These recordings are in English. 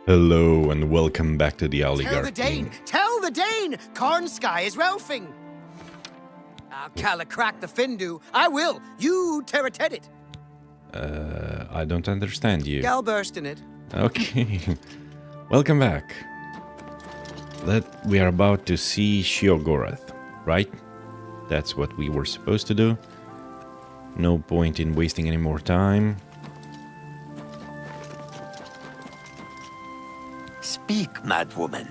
Hello and welcome back to the oligarchy. Tell the Dane! Tell the Dane! Corn Sky is Ralphing! I'll crack the Findu. I will. You Terrated it. I don't understand you. Gal burst in it. Okay. Welcome back. We are about to see Sheogorath, right? That's what we were supposed to do. No point in wasting any more time. Speak, madwoman.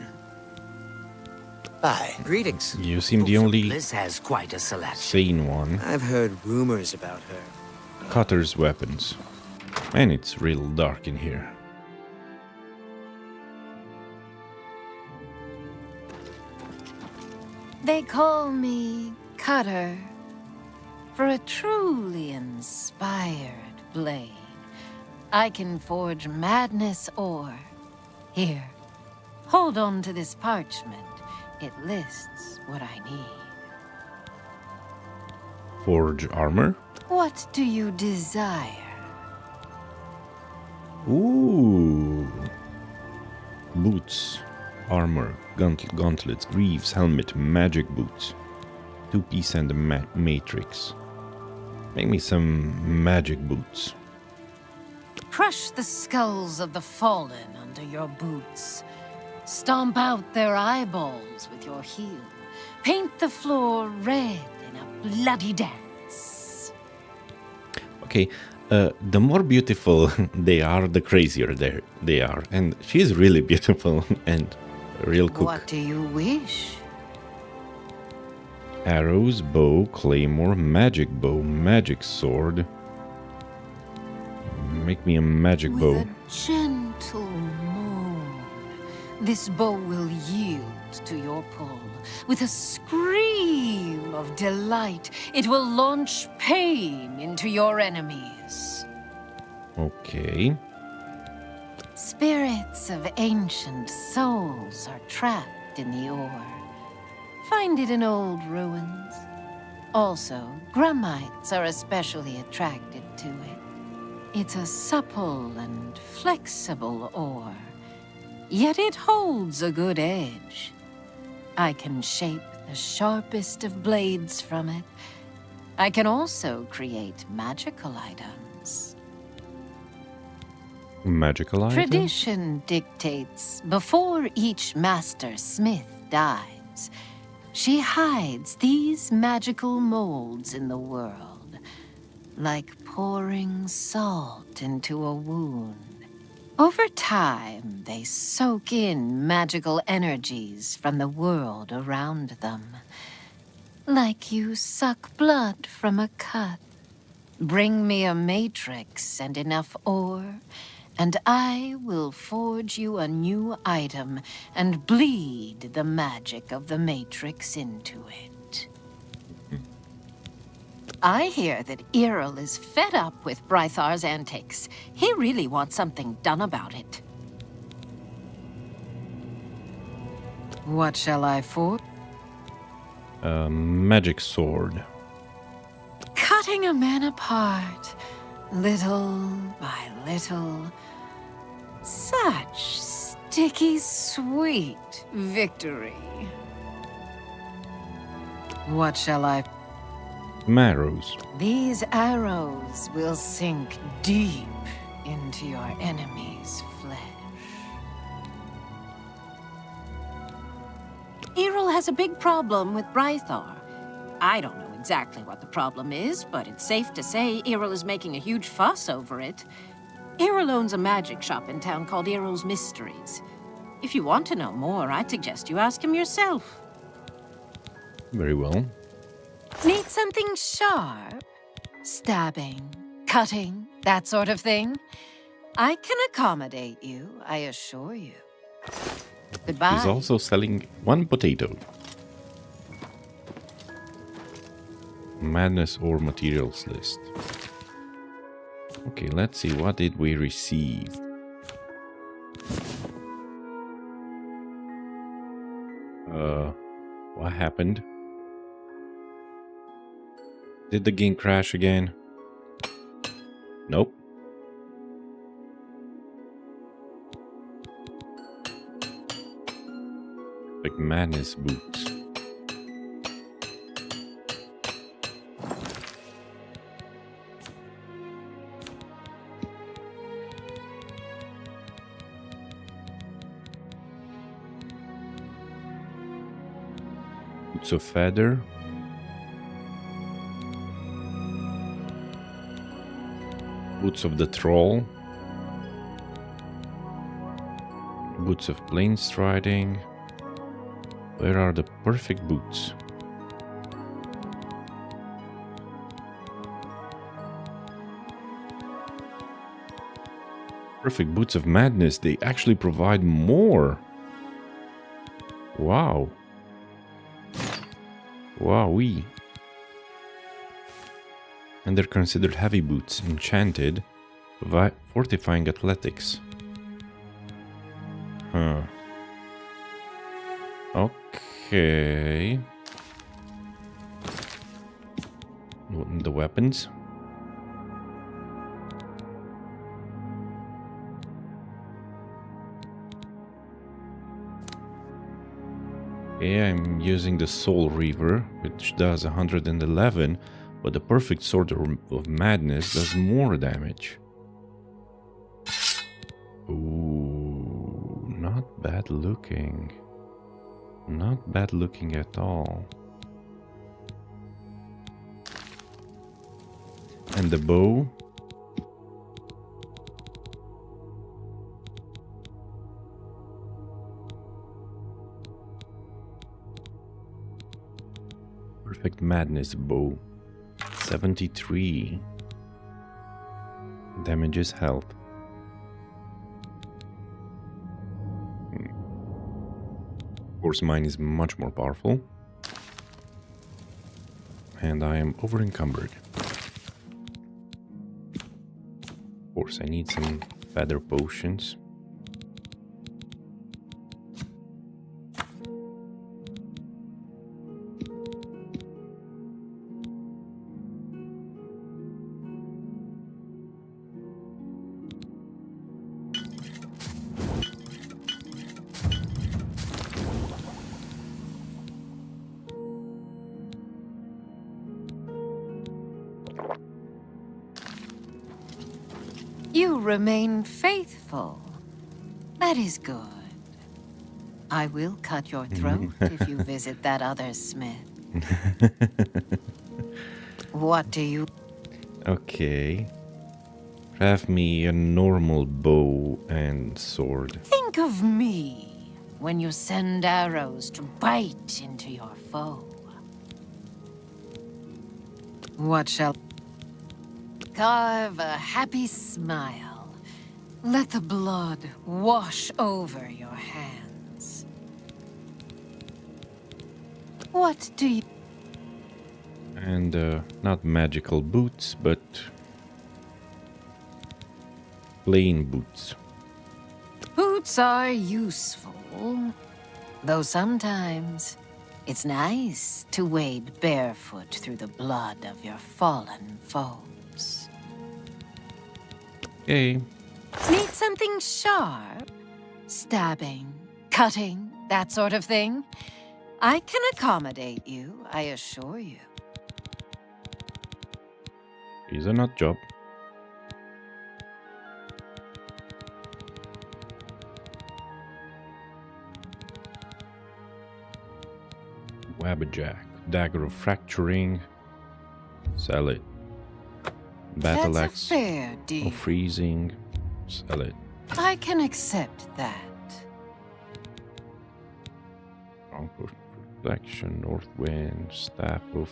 Aye. Greetings. You seem the only Bliss has quite a selection. sane one. I've heard rumors about her. Cutter's weapons. And it's real dark in here. They call me Cutter for a truly inspired blade. I can forge madness or... Here, hold on to this parchment. It lists what I need. Forge armor? What do you desire? Ooh. Boots. Armor. Gauntlets. Greaves. Helmet. Magic boots. Two-piece and a matrix. Make me some magic boots. Crush the skulls of the fallen under your boots. Stomp out their eyeballs with your heel. Paint the floor red in a bloody dance. Okay, the more beautiful they are, the crazier they are. And she's really beautiful and a real cook. What do you wish? Arrows, bow, claymore, magic bow, magic sword. Make me a magic bow. With a gentle moan, this bow will yield to your pull. With a scream of delight, it will launch pain into your enemies. Okay. Spirits of ancient souls are trapped in the ore. Find it in old ruins. Also, grummites are especially attracted to it. It's a supple and flexible ore, yet it holds a good edge. I can shape the sharpest of blades from it. I can also create magical items. Magical items? Tradition dictates before each master smith dies, she hides these magical molds in the world, like pouring salt into a wound. Over time, they soak in magical energies from the world around them. Like you suck blood from a cut. Bring me a matrix and enough ore, and I will forge you a new item and bleed the magic of the matrix into it. I hear that Cyrodiil is fed up with Brythar's antics. He really wants something done about it. What shall I forge? Magic sword. Cutting a man apart, little by little. Such sticky, sweet victory. What shall I... Arrows. These arrows will sink deep into your enemy's flesh. Cyrodiil has a big problem with Brythar. I don't know exactly what the problem is, but it's safe to say Cyrodiil is making a huge fuss over it. Cyrodiil owns a magic shop in town called Cyril's Mysteries. If you want to know more, I'd suggest you ask him yourself. Very well. Need something sharp? Stabbing, cutting, that sort of thing? I can accommodate you, I assure you. Goodbye. He's also selling one potato. Madness or materials list. Okay, let's see. What did we receive? What happened? Did the game crash again? Nope. Perfect Madness boots. Boots of Feather. Boots of the Troll. Boots of Plain Striding. Where are the perfect boots? Perfect Boots of Madness. They actually provide more. Wow. Wowee. And they're considered heavy boots, enchanted, fortifying athletics. Huh. Okay. The weapons. Okay, I'm using the Soul Reaver, which does 111, but the Perfect Sword of Madness does more damage. Ooh, not bad looking. Not bad looking at all. And the bow. Perfect Madness bow. 73. Damages health. Of course, mine is much more powerful. And I am over encumbered. Of course, I need some feather potions. You remain faithful. That is good. I will cut your throat if you visit that other smith. What do you... Okay. Craft me a normal bow and sword. Think of me when you send arrows to bite into your foe. What shall... Carve a happy smile. Let the blood wash over your hands. What do you... And not magical boots, but plain boots. Boots are useful, though sometimes it's nice to wade barefoot through the blood of your fallen foes. Okay. Need something sharp? Stabbing, cutting, that sort of thing? I can accommodate you, I assure you. Is a nut job. Wabbajack. Dagger of Fracturing. Sell it. Battle That's Axe a fair deal. of Freezing. Sell it. I can accept that. Strong Protection. North Wind. Staff of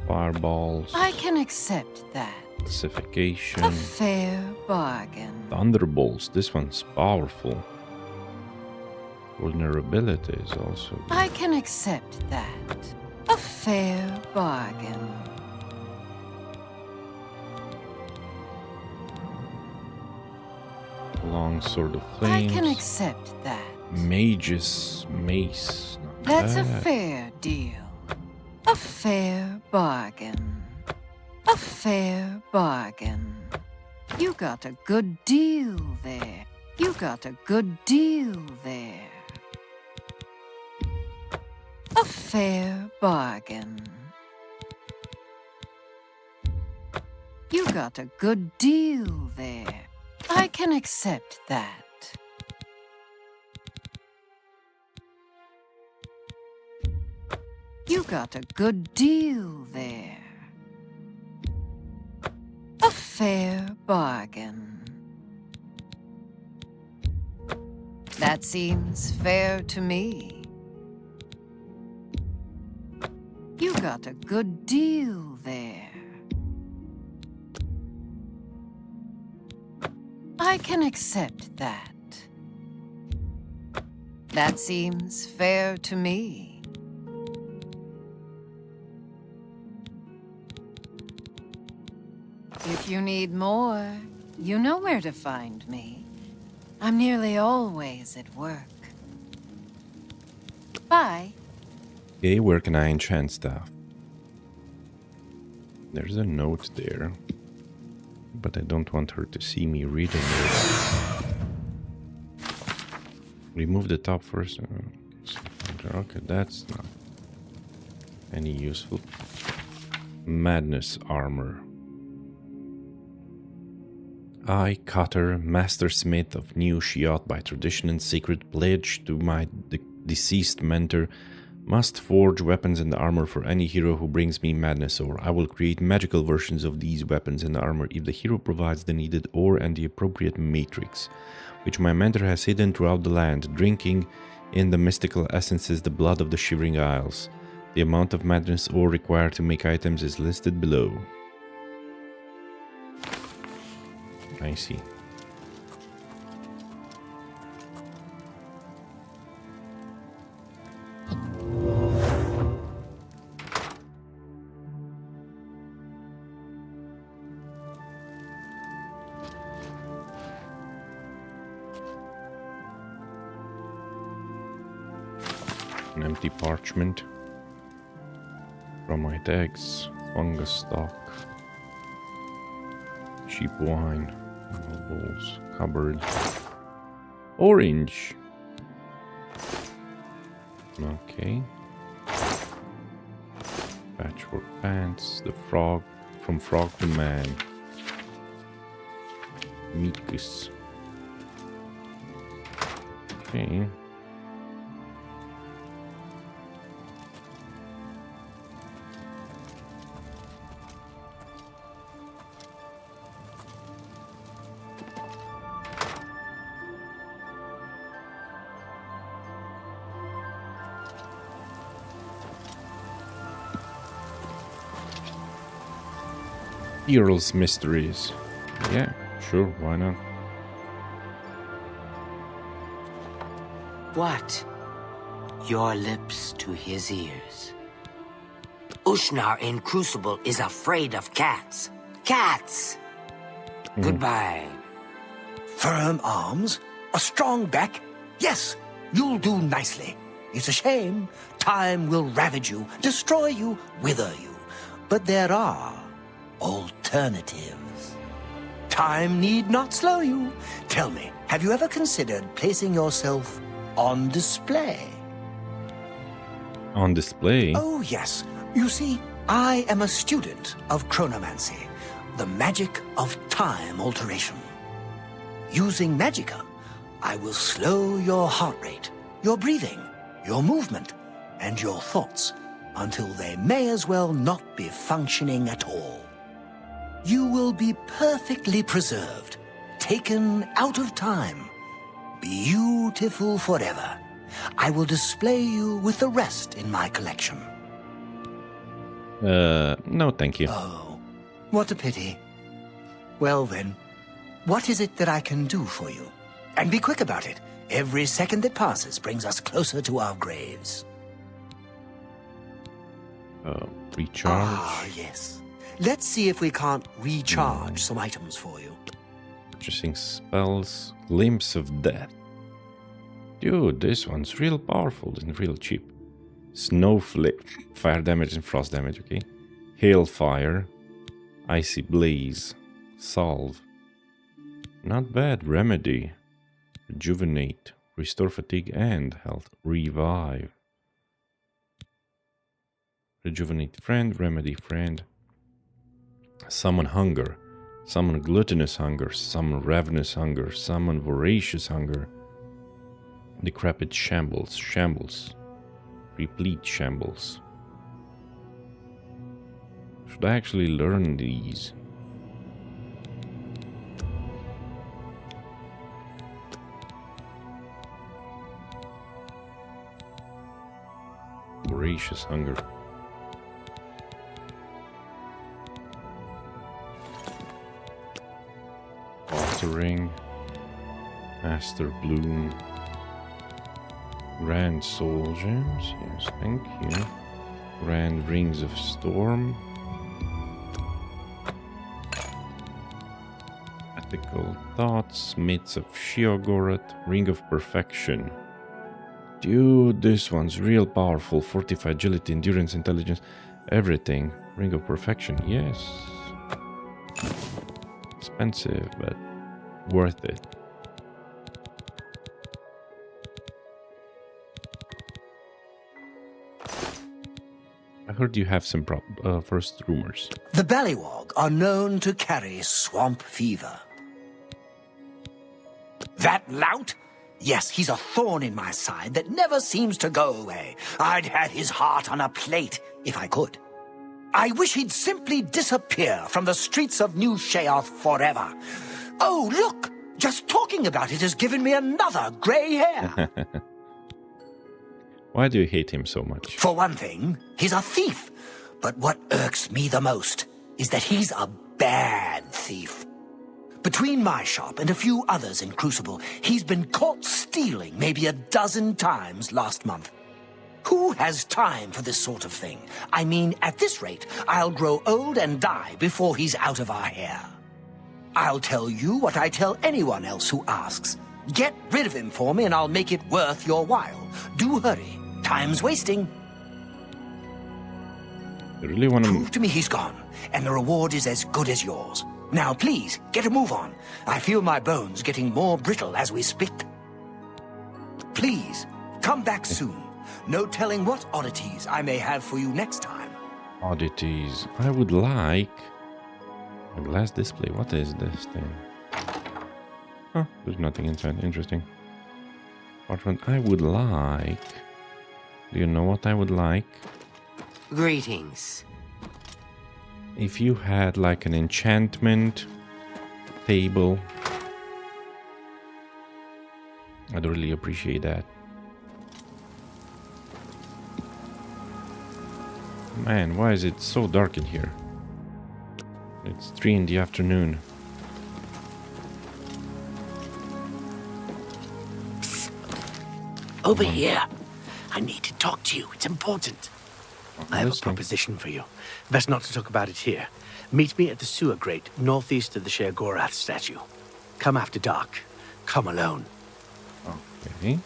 Fireballs. I can accept that. Pacification. A fair bargain. Thunderbolts. This one's powerful. Vulnerability is also good. I can accept that. A fair bargain. Long Sword of I Flames. can accept that. Mage's Mace. Not That's a bad. fair deal. A fair bargain. A fair bargain. You got a good deal there. You got a good deal there. A fair bargain. You got a good deal there. I can accept that. You got a good deal there. A fair bargain. That seems fair to me. You got a good deal there. I can accept that. That seems fair to me. If you need more, you know where to find me. I'm nearly always at work. Bye. Okay, where can I enchant stuff? There's a note there. But I don't want her to see me reading it. Remove the top first. Okay, that's not any useful. Madness armor. I, Cutter, master smith of new Shiot by tradition and sacred pledge to my deceased mentor, must forge weapons and armor for any hero who brings me madness ore. I will create magical versions of these weapons and armor if the hero provides the needed ore and the appropriate matrix, which my mentor has hidden throughout the land, drinking in the mystical essences the blood of the Shivering Isles. The amount of madness ore required to make items is listed below. I see. An empty parchment from my eggs, fungus stock, cheap wine, bowls, cupboard, orange. Okay. Patchwork pants, the frog, from frog to man. Mikus. Okay. Earl's Mysteries. Yeah, sure, why not? What? Your lips to his ears. Ushnar in Crucible is afraid of cats. Cats! Goodbye. Firm arms, a strong back. Yes, you'll do nicely. It's a shame. Time will ravage you, destroy you, wither you. But there are alternatives. Time need not slow you. Tell me, have you ever considered placing yourself on display? On display? Oh, yes. You see, I am a student of chronomancy, the magic of time alteration. Using magicka, I will slow your heart rate, your breathing, your movement, and your thoughts until they may as well not be functioning at all. You will be perfectly preserved, taken out of time, beautiful forever. I will display you with the rest in my collection. No thank you. Oh, what a pity. Well then, what is it that I can do for you? And be quick about it. Every second that passes brings us closer to our graves. Recharge. Ah, yes. Let's see if we can't recharge some items for you. Purchasing spells. Glimpse of Death. Dude, this one's real powerful and real cheap. Snowflake. Fire damage and frost damage, okay. Hailfire. Icy Blaze. Salve. Not bad. Remedy. Rejuvenate. Restore fatigue and health. Revive. Rejuvenate friend, remedy friend. Summon hunger. Summon gluttonous hunger. Summon ravenous hunger. Summon voracious hunger. Decrepit shambles. Shambles. Replete shambles. Should I actually learn these? Voracious hunger. Altering. Master Bloom. Grand Soul Gems. Yes, thank you. Grand Rings of Storm. Ethical Thoughts. Myths of Sheogorath. Ring of Perfection. Dude, this one's real powerful. Fortified agility, endurance, intelligence, everything. Ring of Perfection, yes. Expensive, but worth it. I heard you have some first rumors. The Ballywog are known to carry swamp fever. That lout? Yes, he's a thorn in my side that never seems to go away. I'd have his heart on a plate, if I could. I wish he'd simply disappear from the streets of New Sheoth forever. Oh, look! Just talking about it has given me another grey hair. Why do you hate him so much? For one thing, he's a thief. But what irks me the most is that he's a bad thief. Between my shop and a few others in Crucible, he's been caught stealing maybe a dozen times last month. Who has time for this sort of thing? I mean, at this rate, I'll grow old and die before he's out of our hair. I'll tell you what I tell anyone else who asks. Get rid of him for me and I'll make it worth your while. Do hurry. Time's wasting. I really want to... Prove to me he's gone, and the reward is as good as yours. Now, please, get a move on. I feel my bones getting more brittle as we speak. Please, come back soon. No telling what oddities I may have for you next time. Oddities. I would like... a glass display. What is this thing? Huh, there's nothing inside. Interesting. Parchment. I would like... Do you know what I would like? Greetings. If you had like an enchantment table, I'd really appreciate that. Man, why is it so dark in here? It's 3 in the afternoon. Psst. Over here. I need to talk to you. It's important. I have a proposition for you. Best not to talk about it here. Meet me at the sewer grate, northeast of the Sheogorath statue. Come after dark. Come alone. Okay.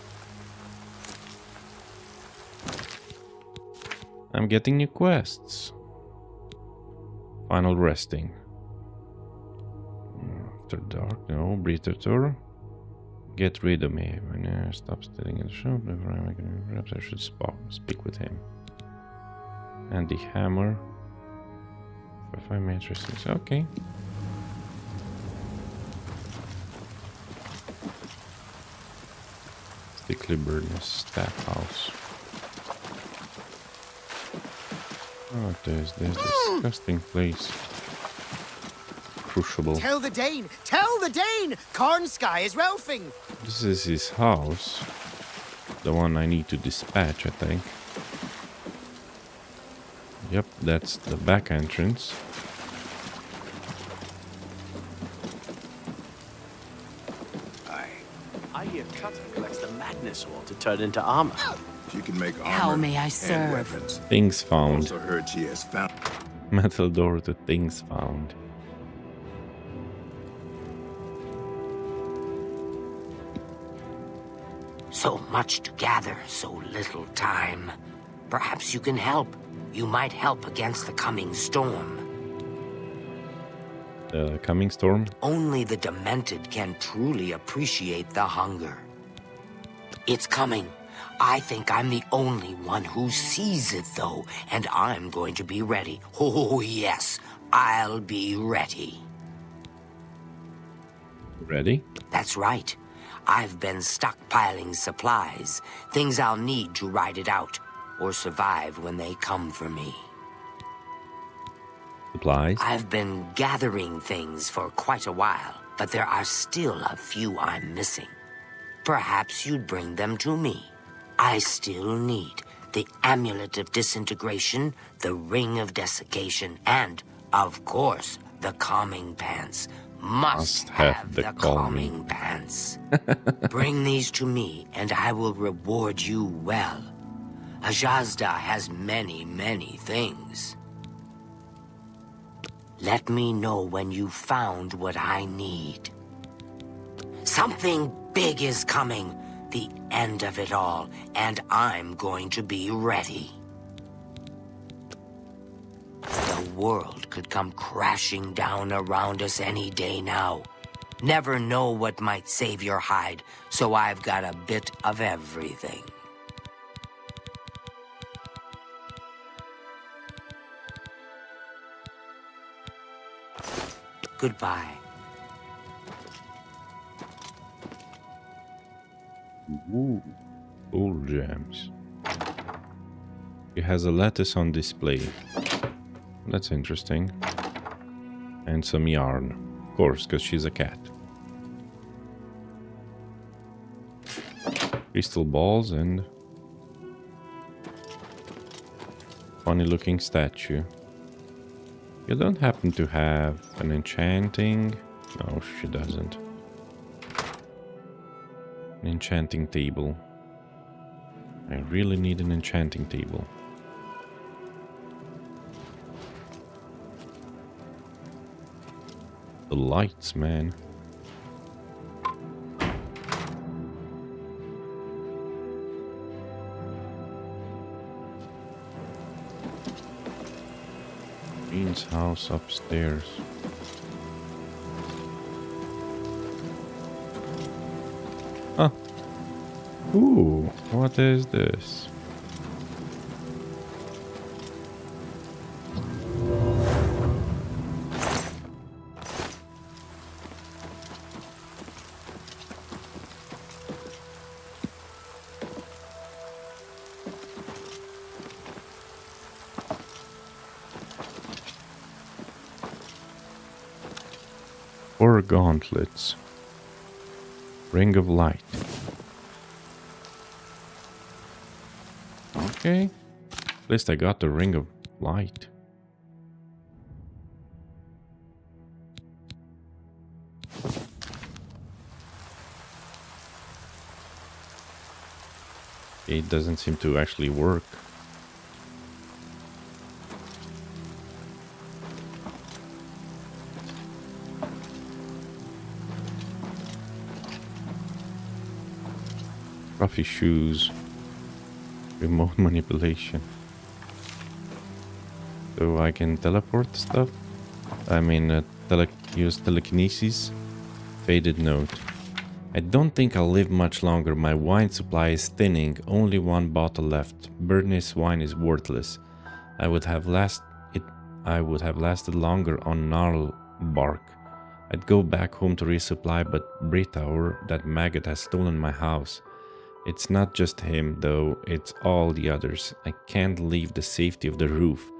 I'm getting new quests. Final resting. After dark, no. Breather. Get rid of me. When I stop standing in the shop, perhaps I should speak with him. And the hammer. For 5 mattresses. Okay. Stickly Birdness Staff House. Oh, there's this disgusting place. Crucible. Tell the Dane! Tell the Dane! Cornsky is Ralphing! This is his house. The one I need to dispatch, I think. Yep, that's the back entrance. I hear Cutter collects the madness ore to turn into armor. She can make armor How may I and serve? weapons. Things found. Also heard she has found. Metal door to things found. So much to gather, so little time. Perhaps you can help. You might help against the coming storm. The coming storm? Only the demented can truly appreciate the hunger. It's coming. I think I'm the only one who sees it, though, and I'm going to be ready. Oh, yes, I'll be ready. Ready? That's right. I've been stockpiling supplies, things I'll need to ride it out, or survive when they come for me. Supplies? I've been gathering things for quite a while, but there are still a few I'm missing. Perhaps you'd bring them to me. I still need the Amulet of Disintegration, the Ring of Desiccation, and, of course, the Calming Pants. Must have the Calming Pants. Bring these to me, and I will reward you well. Ajazda has many, many things. Let me know when you found what I need. Something big is coming. The end of it all, and I'm going to be ready. The world could come crashing down around us any day now. Never know what might save your hide, so I've got a bit of everything. Goodbye. Ooh, cool gems. It has a lattice on display. That's interesting. And some yarn. Of course, because she's a cat. Crystal balls and funny looking statue. You don't happen to have an enchanting? No, she doesn't. An enchanting table. I really need an enchanting table. The lights, man. Queen's house upstairs. Huh. Ooh, what is this? Four gauntlets. Ring of light. Okay. At least I got the ring of light. It doesn't seem to actually work. Puffy shoes. Remote manipulation. So I can teleport stuff? I mean, use telekinesis? Faded note. I don't think I'll live much longer. My wine supply is thinning. Only one bottle left. Bernice wine is worthless. I would have lasted longer on gnarl bark. I'd go back home to resupply, but Brita or that maggot has stolen my house. It's not just him, though, it's all the others. I can't leave the safety of the roof.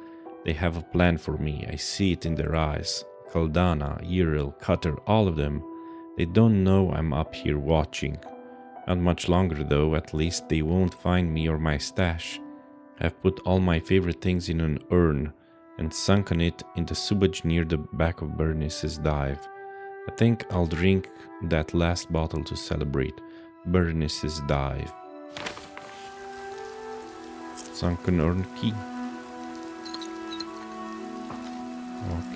They have a plan for me. I see it in their eyes. Kaldana, Yril, Cutter, all of them. They don't know I'm up here watching. Not much longer, though. At least they won't find me or my stash. I've put all my favorite things in an urn and sunken it in the sewage near the back of Bernice's dive. I think I'll drink that last bottle to celebrate. Bernice's dive. Sunken urn key.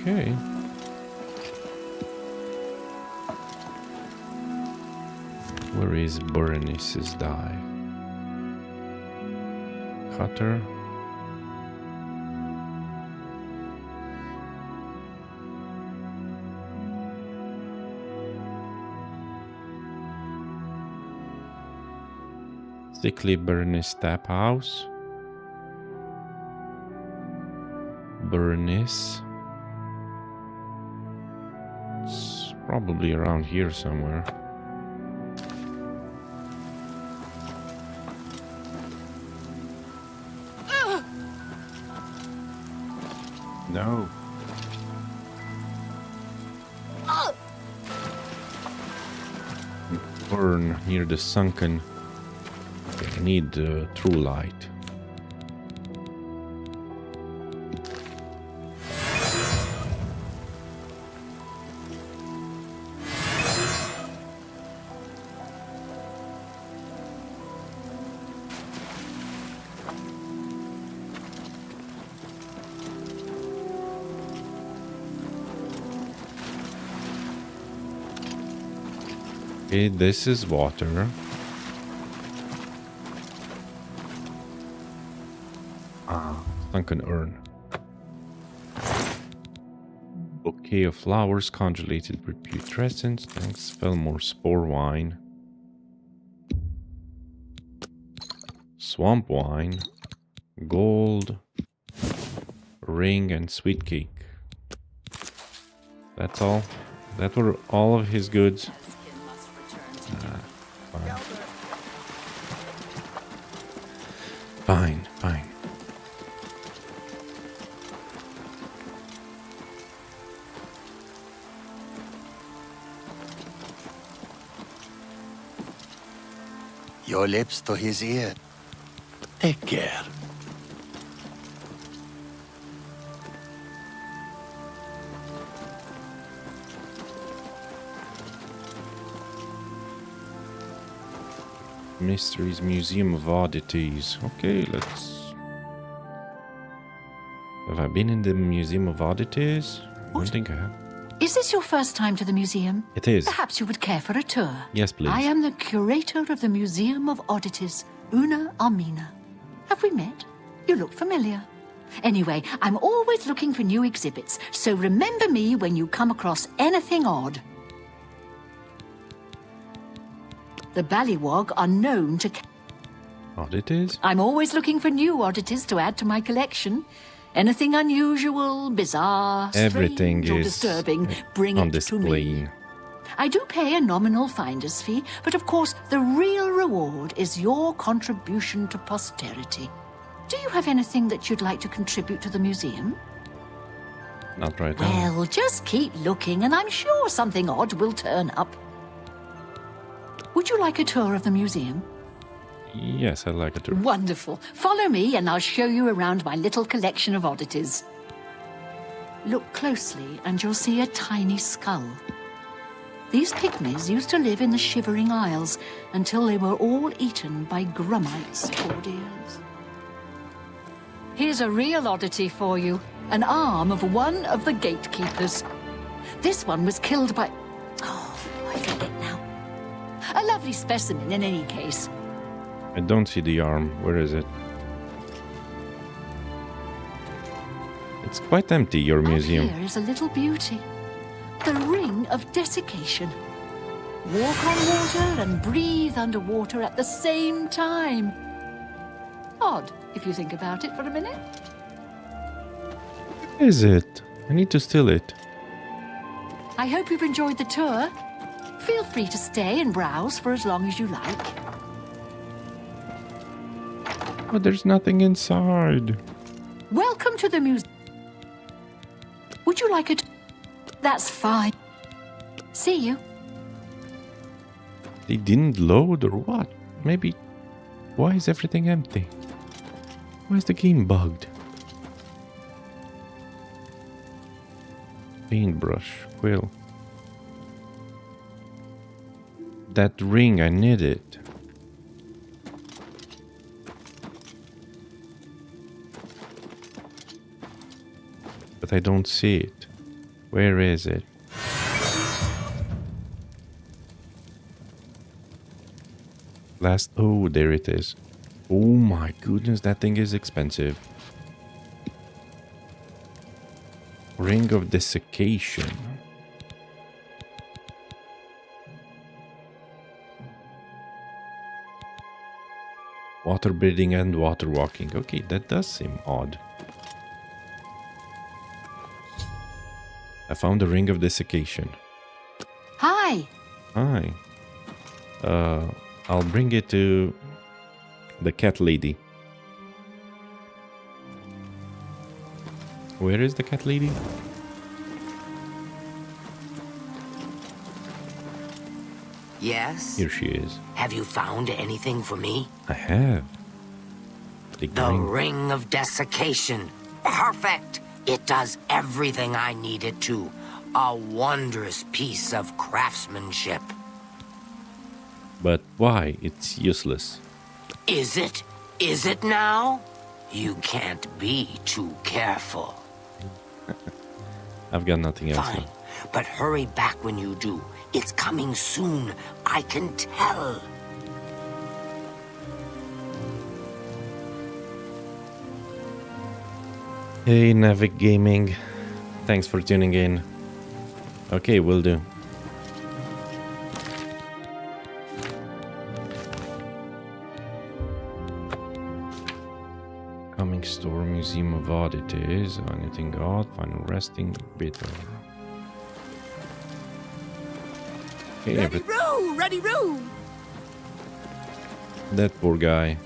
Okay. Where is Bernice's dive? Cutter. Sickly Bernice Tap House. Bernice. It's probably around here somewhere. No. Burn near the sunken. I need true light. Okay, this is water. Sunken urn. Bouquet of flowers, congealated with putrescence. Thanks, Fellmore spore wine. Swamp wine. Gold. Ring and sweet cake. That's all. That were all of his goods. Fine, fine. Your lips to his ear. Take care. Mysteries Museum of Oddities. Okay, let's... Have I been in the Museum of Oddities? I don't think I have. Is this your first time to the museum? It is. Perhaps you would care for a tour. Yes, please. I am the curator of the Museum of Oddities, Una Armina. Have we met? You look familiar. Anyway, I'm always looking for new exhibits, so remember me when you come across anything odd. The Ballywog are known to... Oddities? I'm always looking for new oddities to add to my collection. Anything unusual, bizarre, Everything strange, or is disturbing, bring on it to display. me. I do pay a nominal finder's fee, but of course the real reward is your contribution to posterity. Do you have anything that you'd like to contribute to the museum? Not right now. Well, just keep looking and I'm sure something odd will turn up. Would you like a tour of the museum? Yes, I'd like it to. Wonderful. Follow me and I'll show you around my little collection of oddities. Look closely and you'll see a tiny skull. These pygmies used to live in the Shivering Isles until they were all eaten by grummites, poor dears. Here's a real oddity for you, an arm of one of the gatekeepers. This one was killed by... Oh, I forget now. A lovely specimen in any case. I don't see the arm. Where is it? It's quite empty, your museum. Up here is a little beauty. The Ring of Desiccation. Walk on water and breathe underwater at the same time. Odd, if you think about it for a minute. Is it? I need to steal it. I hope you've enjoyed the tour. Feel free to stay and browse for as long as you like. But there's nothing inside. Welcome to the museum. Would you like it? That's fine. See you. They didn't load or what? Maybe... Why is everything empty? Why is the game bugged? Paintbrush, quill. That ring, I need it. But I don't see it. Where is it? Last... Oh, there it is. Oh my goodness, that thing is expensive. Ring of Desiccation. Water breathing and water walking. Okay, that does seem odd. I found the ring of desiccation. Hi. Hi. I'll bring it to the cat lady. Where is the cat lady? Yes? Here she is. Have you found anything for me? I have. The The ring. Ring of Desiccation. Perfect! It does everything I need it to. A wondrous piece of craftsmanship. But why? It's useless. Is it? Is it now? You can't be too careful. I've got nothing else. Fine, but hurry back when you do. It's coming soon. I can tell. Hey, Navic Gaming. Thanks for tuning in. Okay, will do. Coming store, Museum of Oddities. Anything odd? Final resting bit. Okay, Ready, roo! Ready, roo! that poor guy.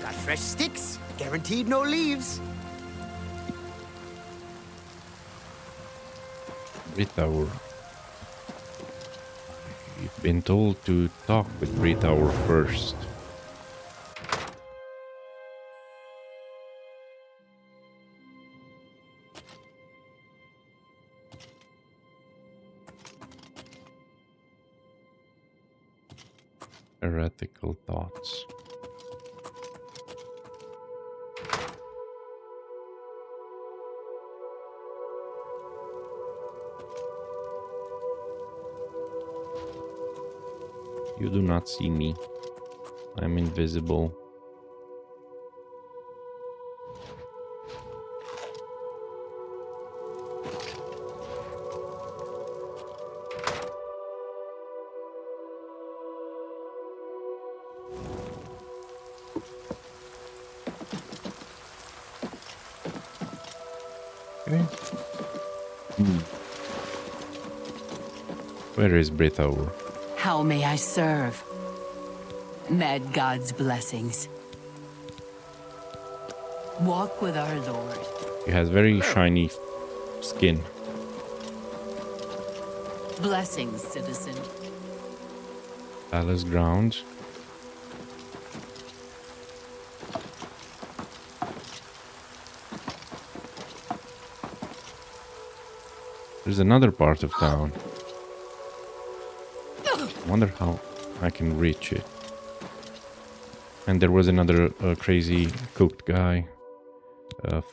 Got fresh sticks. Guaranteed no leaves. Britower. You've been told to talk with Britower first. Heretical thoughts. You do not see me. I'm invisible. Okay. Where is Britower? How may I serve? Mad God's blessings. Walk with our Lord. He has very shiny skin. Blessings, citizen. Palace grounds. There's another part of town. Wonder how I can reach it. And there was another crazy cooked guy.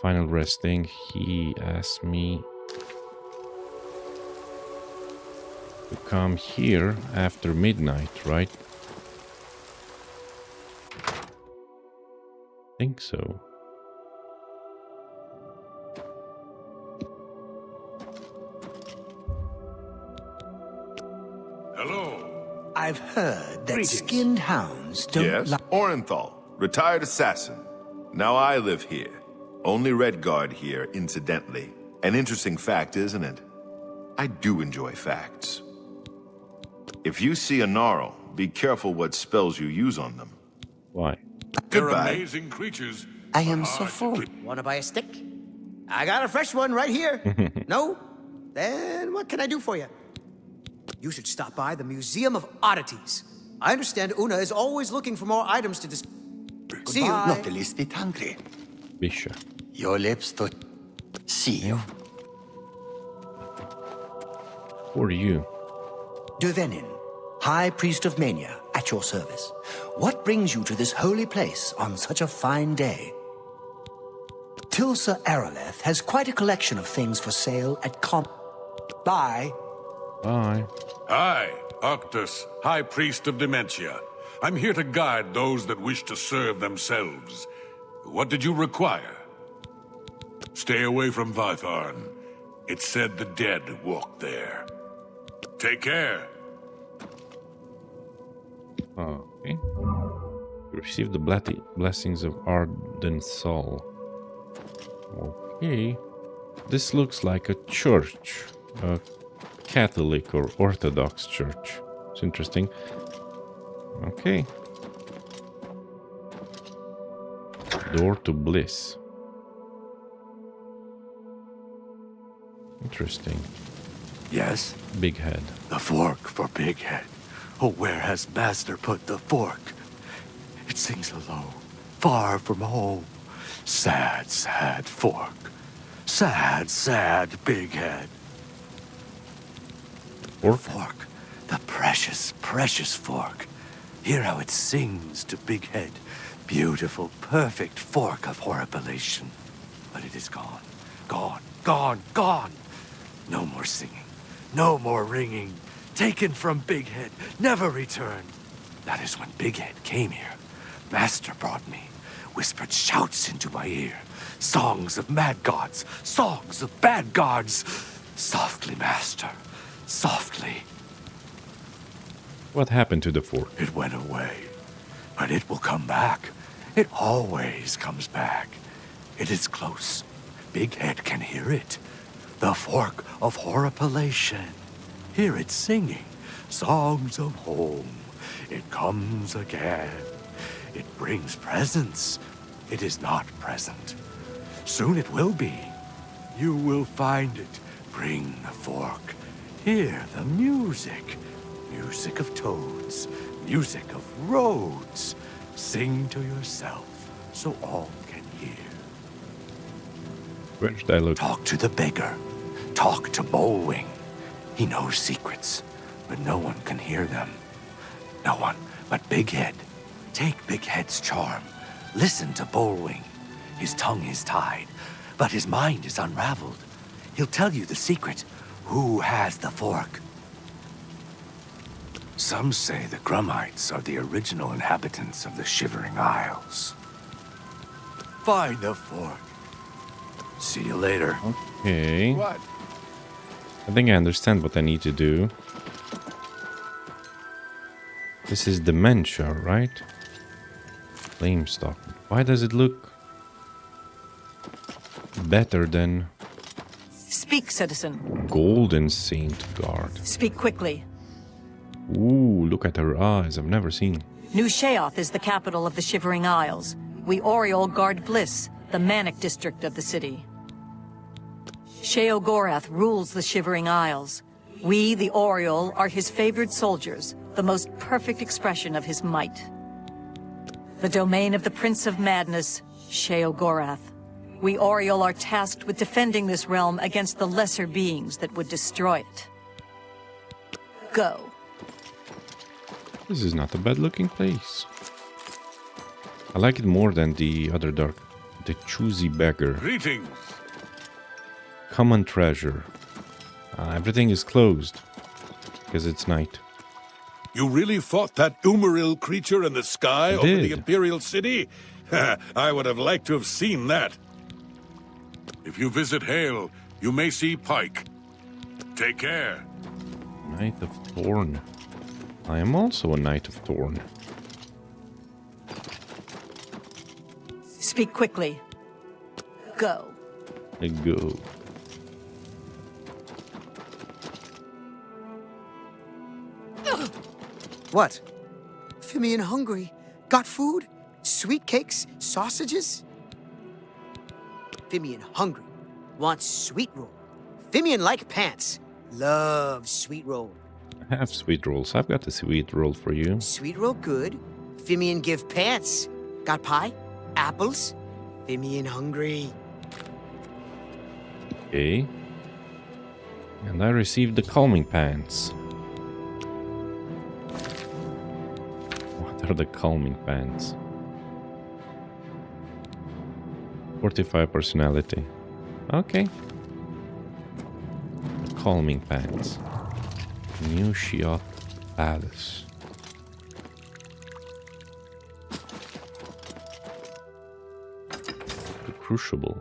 Final resting. He asked me to come here after midnight, right? Think so. I've heard that Greetings. skinned hounds don't Yes, like... Orenthal, retired assassin. Now I live here. Only Redguard here, incidentally. An interesting fact, isn't it? I do enjoy facts. If you see a Gnarl, be careful what spells you use on them. Why? They're Goodbye. amazing creatures. I am so full. Wanna buy a stick? I got a fresh one right here. No? Then what can I do for you? You should stop by the Museum of Oddities. I understand Una is always looking for more items to display. See you. Not the least bit hungry. Bisha. Your lips to... See you. Who are you? Duvenin, High Priest of Mania, at your service. What brings you to this holy place on such a fine day? Tilsa Araleth has quite a collection of things for sale at Bye. Bye. Hi, Octus, High Priest of Dementia. I'm here to guide those that wish to serve themselves. What did you require? Stay away from Vytharn. It said the dead walked there. Take care. Okay. Receive the blessings of Ardent Soul. Okay. This looks like a church. A Catholic or Orthodox church. It's interesting. Okay. Door to bliss. Interesting. Yes? Big head. The fork for Big Head. Oh, where has Master put the fork? It sings alone, far from home. Sad, sad fork. Sad, sad Big Head. Fork? Fork. The precious, precious fork. Hear how it sings to Big Head. Beautiful, perfect fork of horripilation. But it is gone. Gone, gone, gone. No more singing. No more ringing. Taken from Big Head. Never return. That is when Big Head came here. Master brought me. Whispered shouts into my ear. Songs of mad gods. Songs of bad gods. Softly, Master. Softly. What happened to the fork? It went away. But it will come back. It always comes back. It is close. Big Head can hear it. The fork of horripilation. Hear it singing. Songs of home. It comes again. It brings presents. It is not present. Soon it will be. You will find it. Bring the fork. Hear the music. Music of toads. Music of roads. Sing to yourself so all can hear. Where should I look? Talk to the beggar. Talk to Molewing. He knows secrets, but no one can hear them. No one but Big Head. Take Big Head's charm. Listen to Molewing. His tongue is tied, but his mind is unraveled. He'll tell you the secret. Who has the fork? Some say the Grummites are the original inhabitants of the Shivering Isles. Find the fork. See you later. Okay. What? I think I understand what I need to do. This is dementia, right? Flame stock. Why does it look better than Speak, citizen. Golden Saint Guard? Speak quickly. Ooh, look at her eyes. I've never seen. New Sheoth is the capital of the Shivering Isles. We Oriole guard Bliss, the manic district of the city. Sheogorath rules the Shivering Isles. We, the Oriole, are his favored soldiers, the most perfect expression of his might. The domain of the Prince of Madness, Sheogorath. We Oriole are tasked with defending this realm against the lesser beings that would destroy it. Go. This is not a bad looking place. I like it more than the other dark. The Choosy Beggar. Greetings. Common treasure. Everything is closed because it's night. You really fought that Umaril creature in the sky over the Imperial City? I would have liked to have seen that. If you visit Hale, you may see Pike. Take care. Knight of Thorn. I am also a Knight of Thorn. Speak quickly. Go. I go. What? Fimian hungry. Got food? Sweet cakes? Sausages? Fimian hungry. Wants sweet roll. Fimian like pants. Love sweet roll. I have sweet rolls. I've got a sweet roll for you. Sweet roll good. Fimian give pants. Got pie? Apples? Fimian hungry. Okay. And I received the calming pants. What are the calming pants? Fortify personality. Okay. The calming pants. New Sheoth Palace. The Crucible.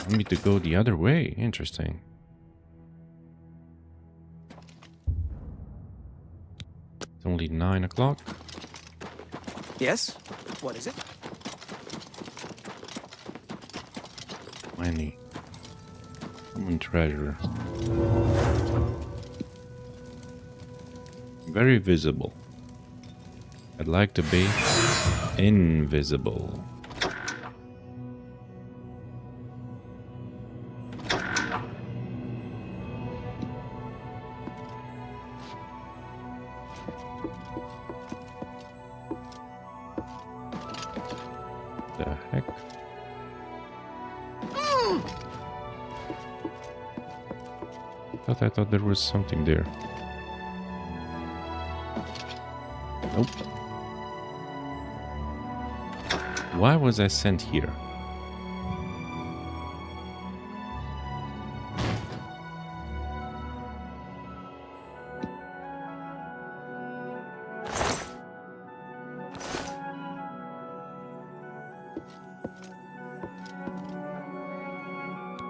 Want me to go the other way? Interesting. It's only 9 o'clock. Yes? What is it? Money. Common treasure. Very visible. I'd like to be invisible. The heck? I thought there was something there. Nope. Why was I sent here?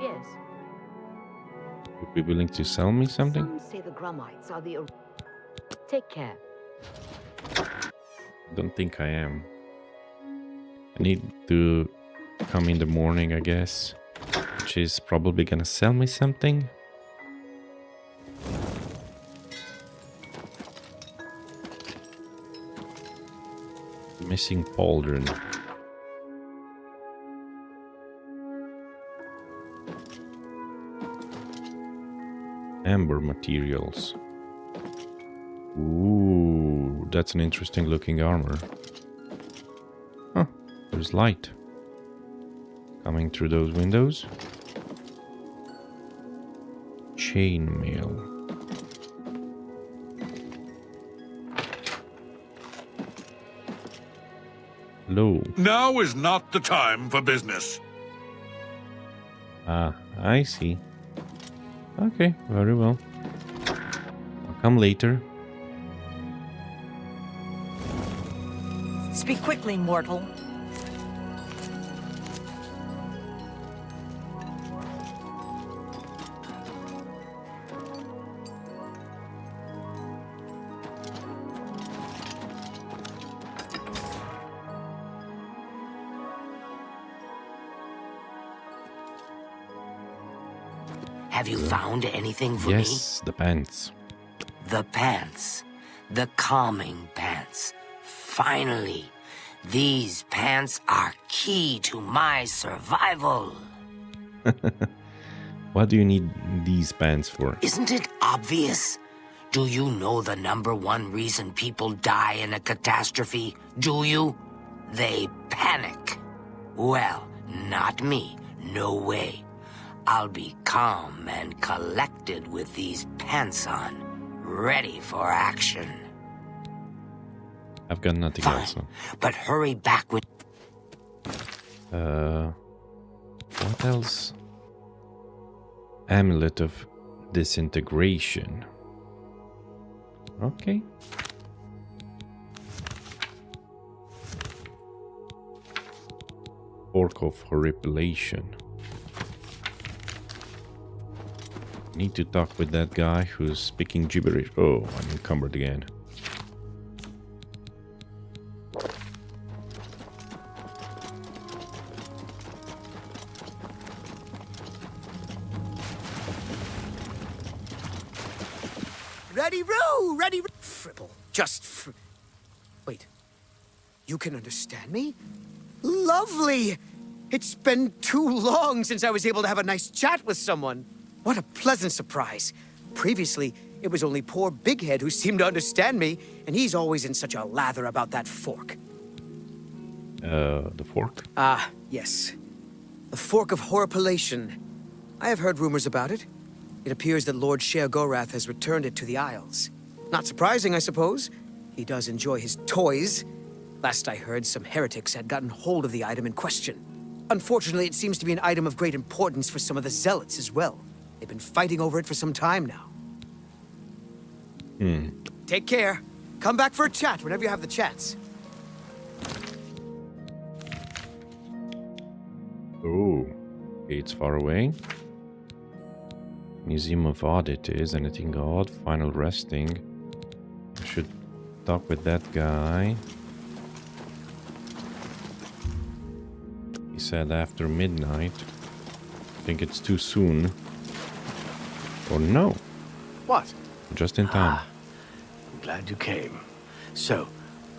Yes. Would be willing to sell me something? Some say the Grumites are the... Take care. Don't think I am. I need to come in the morning, I guess. Which is probably gonna sell me something. Missing pauldron. Amber materials. Ooh, that's an interesting looking armor. Huh, there's light coming through those windows. Chainmail. Hello. Now is not the time for business. Ah, I see. Okay, very well. I'll come later. Speak quickly, mortal. Have you found anything for me? Yes, the pants. The pants. The calming pants. Finally, these pants are key to my survival. What do you need these pants for? Isn't it obvious? Do you know the #1 reason people die in a catastrophe? Do you? They panic. Well, not me. No way. I'll be calm and collected with these pants on, ready for action. I've got nothing Fine, else. So. but hurry back with... What else? Amulet of disintegration. Okay. Fork of horripilation. Need to talk with that guy who's speaking gibberish. Oh, I'm encumbered again. Ready, Roo! Ready, Fribble. Just Wait. You can understand me? Lovely! It's been too long since I was able to have a nice chat with someone. What a pleasant surprise. Previously, it was only poor Big Head who seemed to understand me, and he's always in such a lather about that fork. The fork? Ah, yes. The Fork of Horripilation. I have heard rumors about it. It appears that Lord Sheogorath has returned it to the Isles. Not surprising, I suppose. He does enjoy his toys. Last I heard, some heretics had gotten hold of the item in question. Unfortunately, it seems to be an item of great importance for some of the zealots as well. They've been fighting over it for some time now. Take care. Come back for a chat whenever you have the chance. Oh. Okay, it's far away. Museum of Oddities. Anything odd? Final resting. I should talk with that guy. He said after midnight. I think it's too soon. Or no. What? Just in time. I'm glad you came. So,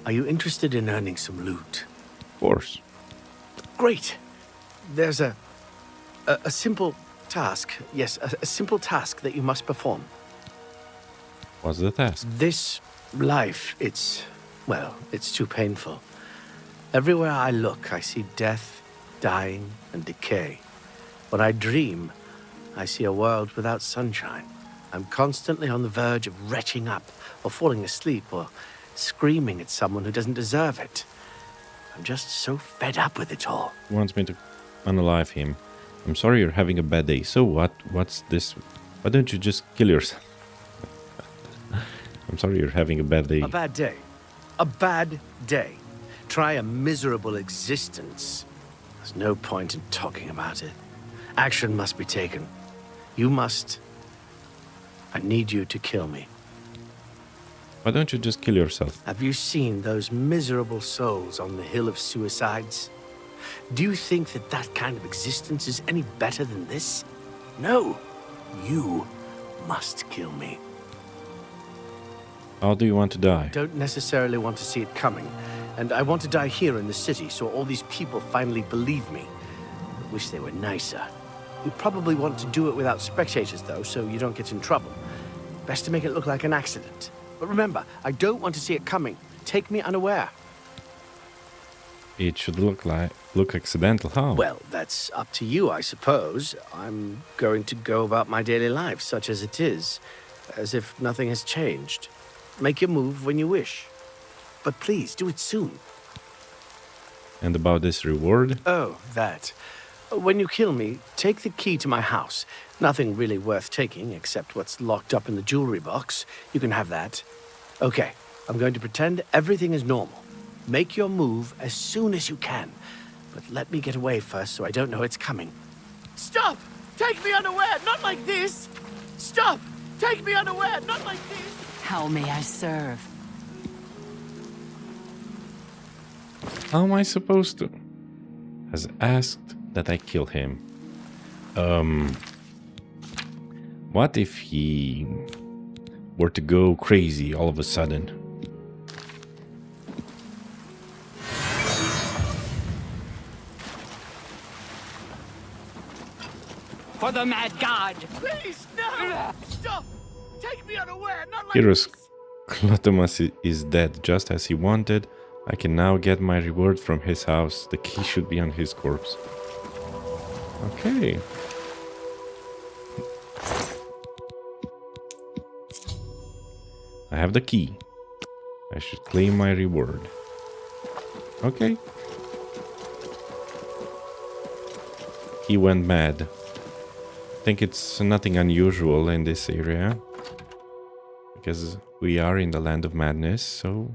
are you interested in earning some loot? Of course. Great. There's a simple task. Yes, a simple task that you must perform. What's the task? This life, it's too painful. Everywhere I look, I see death, dying, and decay. When I dream, I see a world without sunshine. I'm constantly on the verge of retching up, or falling asleep, or screaming at someone who doesn't deserve it. I'm just so fed up with it all. He wants me to unalive him. I'm sorry you're having a bad day. So what? What's this? Why don't you just kill yourself? I'm sorry you're having a bad day. A bad day. A bad day. Try a miserable existence. There's no point in talking about it. Action must be taken. You must. I need you to kill me. Why don't you just kill yourself? Have you seen those miserable souls on the Hill of Suicides? Do you think that that kind of existence is any better than this? No. You must kill me. How do you want to die? I don't necessarily want to see it coming, and I want to die here in the city so all these people finally believe me. I wish they were nicer. You probably want to do it without spectators, though, so you don't get in trouble. Best to make it look like an accident. But remember, I don't want to see it coming. Take me unaware. It should look accidental. How? Well, that's up to you, I suppose. I'm going to go about my daily life, such as it is, as if nothing has changed. Make your move when you wish. But please, do it soon. And about this reward? Oh, that. When you kill me, take the key to my house. Nothing really worth taking, except what's locked up in the jewelry box. You can have that. Okay, I'm going to pretend everything is normal. Make your move as soon as you can. But let me get away first so I don't know it's coming. Stop! Take me unaware, not like this! Stop! Take me unaware, not like this! How may I serve? How am I supposed to? Has asked that I kill him. What if he were to go crazy all of a sudden? For the mad god! Please, no! Stop! Take me unaware, not like Heroes Clotomus is dead, just as he wanted. I can now get my reward from his house. The key should be on his corpse. Okay. I have the key. I should claim my reward. Okay. He went mad. I think it's nothing unusual in this area, because we are in the land of madness, so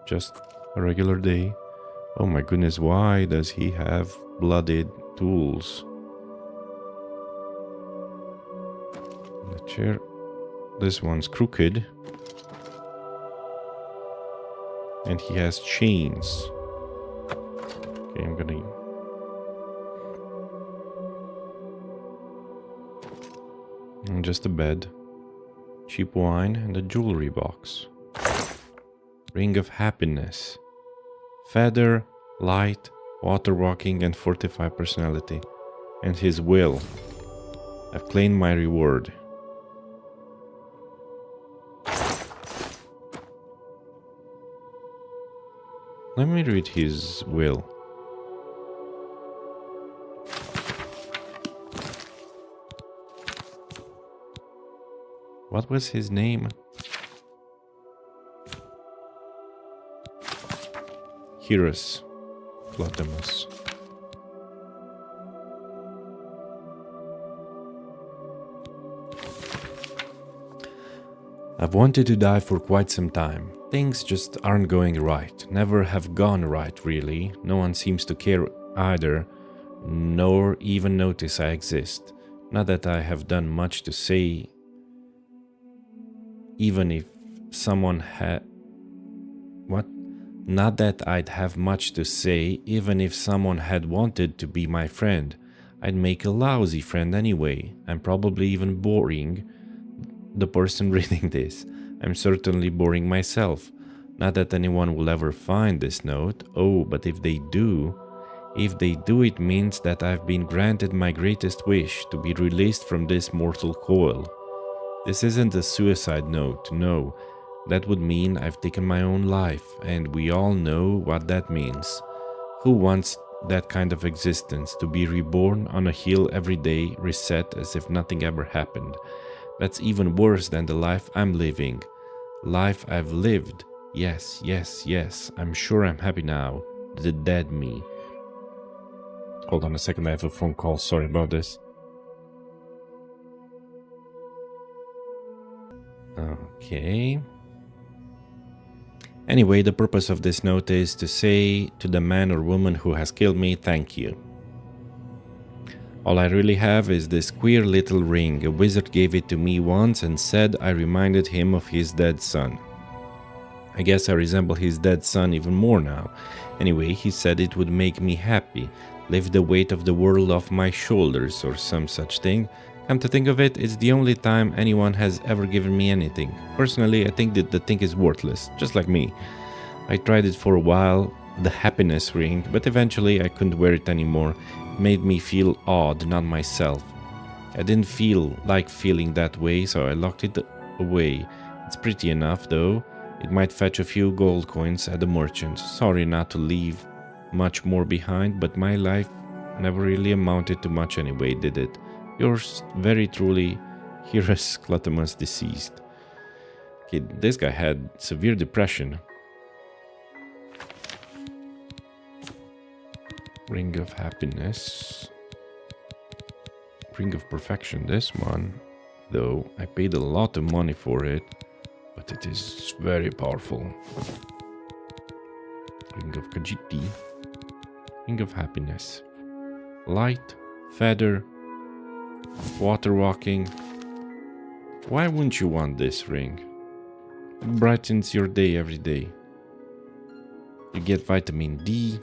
just a regular day. Oh my goodness, why does he have blooded tools? The chair, this one's crooked, and he has chains. Okay, I'm gonna... And just a bed, cheap wine, and a jewelry box. Ring of happiness. Feather, light, water walking, and fortified personality. And his will. I've claimed my reward. Let me read his will. What was his name? Heroes Clotomus. I've wanted to die for quite some time. Things just aren't going right. Never have gone right, really. No one seems to care either. nor even notice I exist. Not that I have done much to say, even if someone had... What? Not that I'd have much to say, even if someone had wanted to be my friend. I'd make a lousy friend anyway. I'm probably even boring the person reading this. I'm certainly boring myself. Not that anyone will ever find this note. Oh, but if they do, it means that I've been granted my greatest wish, to be released from this mortal coil. This isn't a suicide note, no. That would mean I've taken my own life, and we all know what that means. Who wants that kind of existence, to be reborn on a hill every day, reset as if nothing ever happened? That's even worse than the life I'm living. Life I've lived. Yes, yes, yes. I'm sure I'm happy now. The dead me. Hold on a second, I have a phone call. Sorry about this. Okay. Anyway, the purpose of this note is to say to the man or woman who has killed me, thank you. All I really have is this queer little ring. A wizard gave it to me once and said I reminded him of his dead son. I guess I resemble his dead son even more now. Anyway, he said it would make me happy, lift the weight of the world off my shoulders or some such thing. Come to think of it, it's the only time anyone has ever given me anything. Personally, I think that the thing is worthless, just like me. I tried it for a while, the happiness ring, but eventually I couldn't wear it anymore. It made me feel odd, not myself. I didn't feel like feeling that way, so I locked it away. It's pretty enough, though. It might fetch a few gold coins at the merchant. Sorry not to leave much more behind, but my life never really amounted to much anyway, did it? Yours very truly, Heiress Cluttermus deceased. Okay, this guy had severe depression. Ring of Happiness. Ring of Perfection, this one. Though, I paid a lot of money for it. But it is very powerful. Ring of Khajiit. Ring of Happiness. Light, feather, water walking. Why wouldn't you want this ring? It brightens your day every day. You get vitamin D.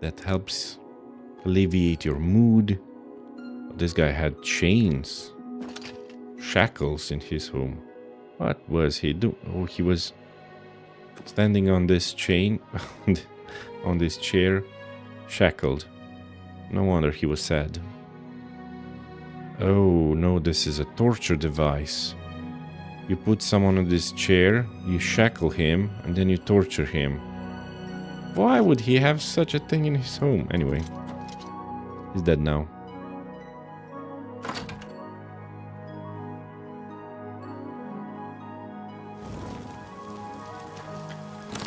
That helps alleviate your mood. This guy had chains. Shackles in his home. What was he doing? Oh, he was standing on this chain, on this chair, shackled. No wonder he was sad. Oh no, this is a torture device. You put someone on this chair, you shackle him, and then you torture him. Why would he have such a thing in his home? Anyway, he's dead now.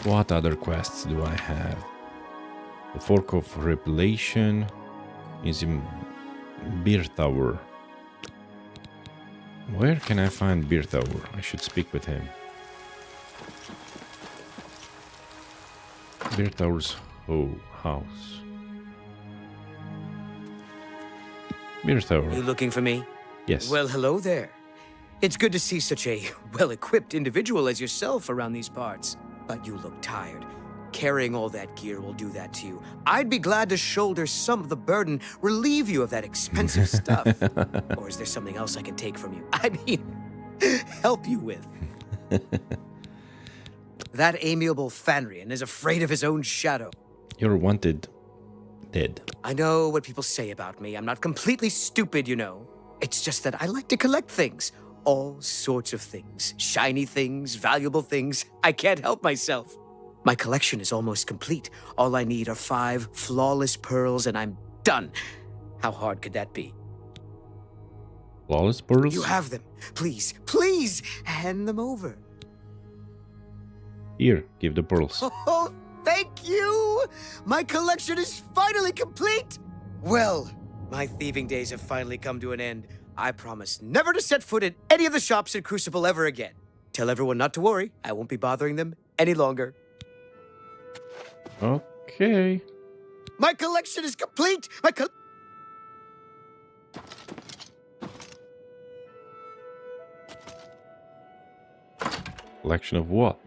What other quests do I have? The Fork of Revelation is in Beer Tower. Where can I find Beer Tower? I should speak with him. Beer Tower's house. Beer Tower. You looking for me? Yes. Well, hello there. It's good to see such a well-equipped individual as yourself around these parts. But you look tired. Carrying all that gear will do that to you. I'd be glad to shoulder some of the burden, relieve you of that expensive stuff. Or is there something else I can take from you? I mean, help you with. That amiable Fanrian is afraid of his own shadow. You're wanted. Dead. I know what people say about me. I'm not completely stupid, you know. It's just that I like to collect things. All sorts of things. Shiny things, valuable things. I can't help myself. My collection is almost complete. All I need are 5 flawless pearls and I'm done. How hard could that be? Flawless pearls? You have them. Please, please, hand them over. Here, give the pearls. Oh, thank you! My collection is finally complete! Well, my thieving days have finally come to an end. I promise never to set foot in any of the shops in Crucible ever again. Tell everyone not to worry. I won't be bothering them any longer. Okay. My collection is complete! Collection of what?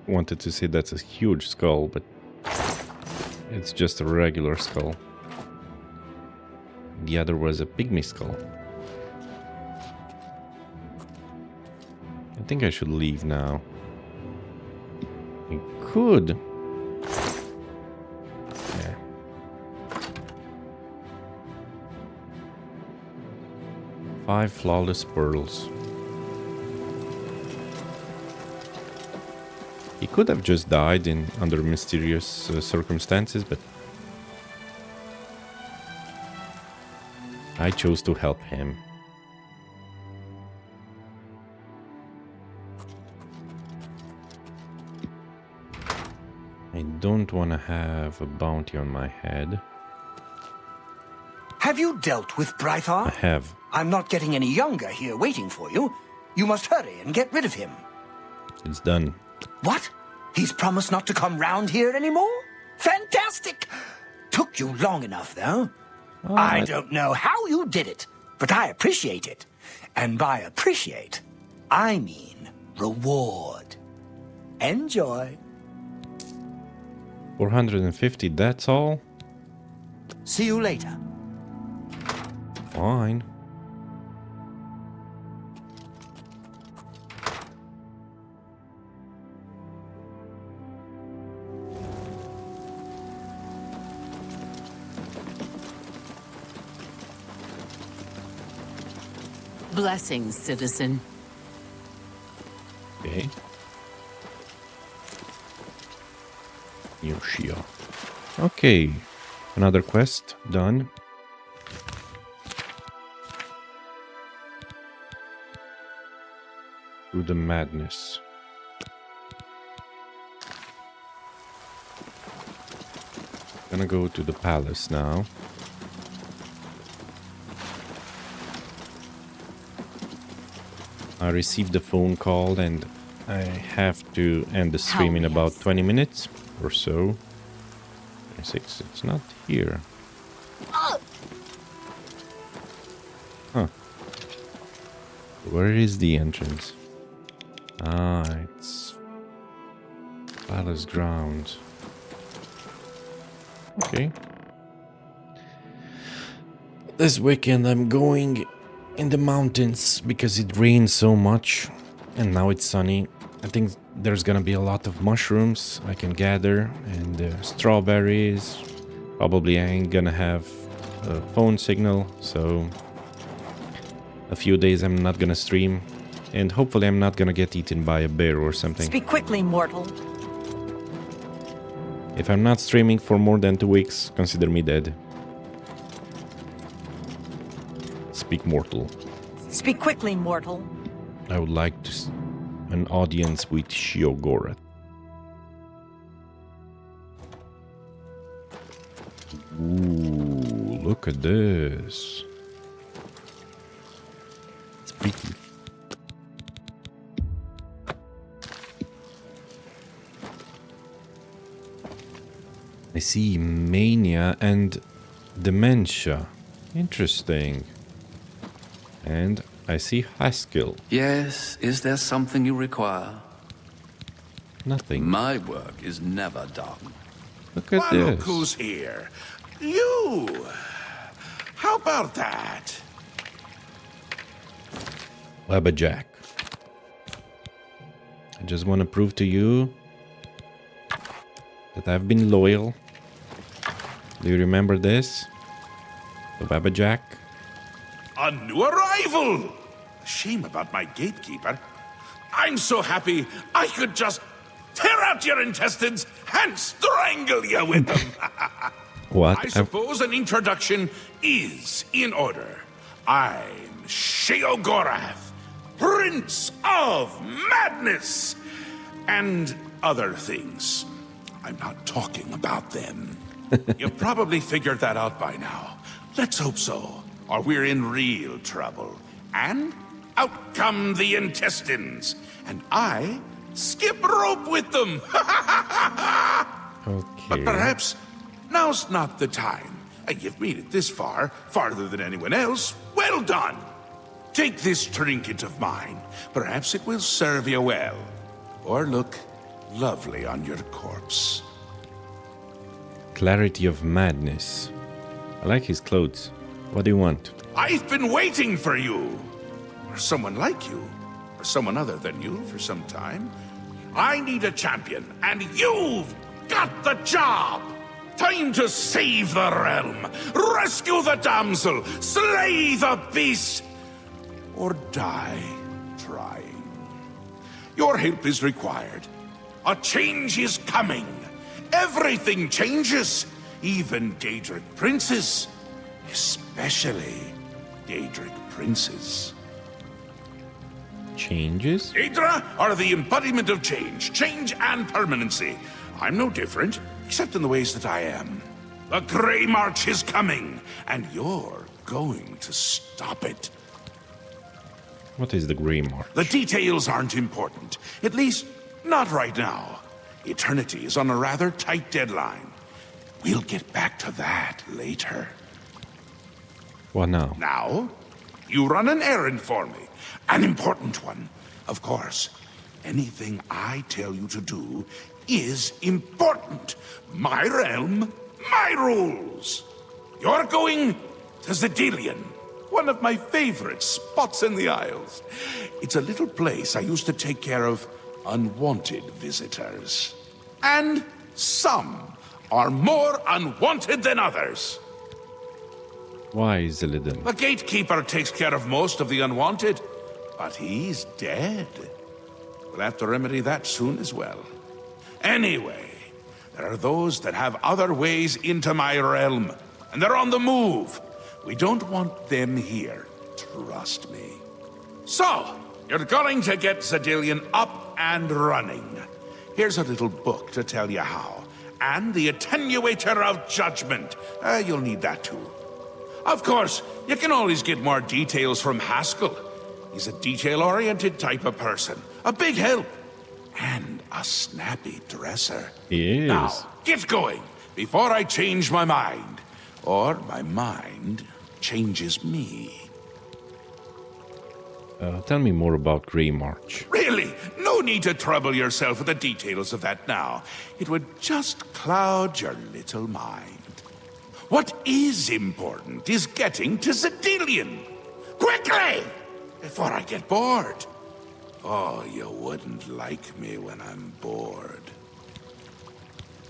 Wanted to say that's a huge skull, but it's just a regular skull. The other was a pygmy skull. I think I should leave now. I could. Yeah. Five flawless pearls. He could have just died under mysterious circumstances, but I chose to help him. I don't want to have a bounty on my head. Have you dealt with Brythar? I have. I'm not getting any younger here waiting for you. You must hurry and get rid of him. It's done. What? He's promised not to come round here anymore? Fantastic! Took you long enough, though. I don't know how you did it, but I appreciate it. And by appreciate, I mean reward. Enjoy. 450, that's all? See you later. Fine. Blessings, citizen. Okay. Yoshio. Okay. Another quest done. Through the madness. Gonna go to the palace now. I received a phone call and I have to end the stream in about 20 minutes or so. 26, it's not here. Huh. Where is the entrance? Ah, it's palace grounds. Okay. This weekend I'm going in the mountains because it rained so much and now it's sunny. I think there's gonna be a lot of mushrooms I can gather and strawberries. Probably I ain't gonna have a phone signal, so a few days I'm not gonna stream and hopefully I'm not gonna get eaten by a bear or something. Speak quickly, mortal. If I'm not streaming for more than 2 weeks, consider me dead. Speak mortal. Speak quickly, mortal. I would like to an audience with Shiogora. Ooh, look at this. It's pretty. I see mania and dementia. Interesting. And I see Haskell. Yes, is there something you require? Nothing. My work is never done. Look at Look this. who's here. You! How about that? Jack. I just want to prove to you that I've been loyal. Do you remember this? The Jack? A new arrival! Shame about my gatekeeper. I'm so happy I could just tear out your intestines and strangle you with them. What? I suppose an introduction is in order. I'm Sheogorath, Prince of Madness, and other things. I'm not talking about them. You've probably figured that out by now. Let's hope so, or we're in real trouble. And out come the intestines, and I skip rope with them. Okay. But perhaps now's not the time. You've made it this far, farther than anyone else. Well done. Take this trinket of mine. Perhaps it will serve you well, or look lovely on your corpse. Clarity of madness. I like his clothes. What do you want? I've been waiting for you. Or someone like you. Or someone other than you for some time. I need a champion, and you've got the job! Time to save the realm, rescue the damsel, slay the beast, or die trying. Your help is required. A change is coming. Everything changes, even Daedric princes, especially Daedric princes. Changes? Daedra are the embodiment of change and permanency. I'm no different, except in the ways that I am. The Grey March is coming, and you're going to stop it. What is the Grey March? The details aren't important, at least not right now. Eternity is on a rather tight deadline. We'll get back to that later. What now? Now, you run an errand for me. An important one. Of course, anything I tell you to do is important. My realm, my rules. You're going to Cyrodiil, one of my favorite spots in the Isles. It's a little place I used to take care of unwanted visitors. And some are more unwanted than others. Why Cyrodiil? The gatekeeper takes care of most of the unwanted, but he's dead. We'll have to remedy that soon as well. Anyway, there are those that have other ways into my realm, and they're on the move. We don't want them here, trust me. So, you're going to get Cyrodiil up and running. Here's a little book to tell you how, and the Attenuator of Judgment. You'll need that too. Of course, you can always get more details from Haskell. He's a detail-oriented type of person, a big help, and a snappy dresser. He is. Now, get going, before I change my mind. Or my mind changes me. Tell me more about Grey March. Really, no need to trouble yourself with the details of that now. It would just cloud your little mind. What is important is getting to Cyrodiil. Quickly! Before I get bored. Oh, you wouldn't like me when I'm bored.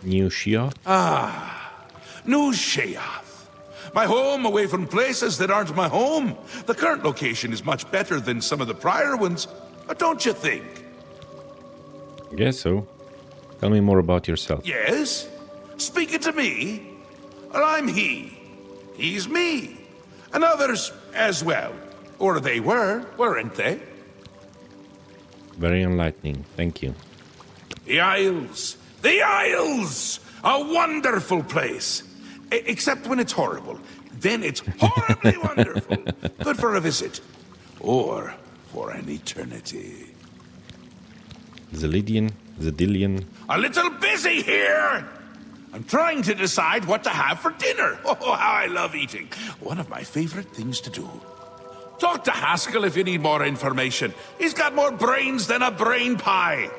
New Shiat? New Sheath. My home away from places that aren't my home. The current location is much better than some of the prior ones, don't you think? Guess so. Tell me more about yourself. Yes? Speaking to me? Well, I'm he. He's me. And others as well. Or they were, weren't they? Very enlightening. Thank you. The Isles! The Isles! A wonderful place! Except when it's horrible. Then it's horribly wonderful. Good for a visit. Or for an eternity. Cyrodiil. A little busy here! I'm trying to decide what to have for dinner. Oh, how I love eating. One of my favorite things to do. Talk to Haskell if you need more information. He's got more brains than a brain pie.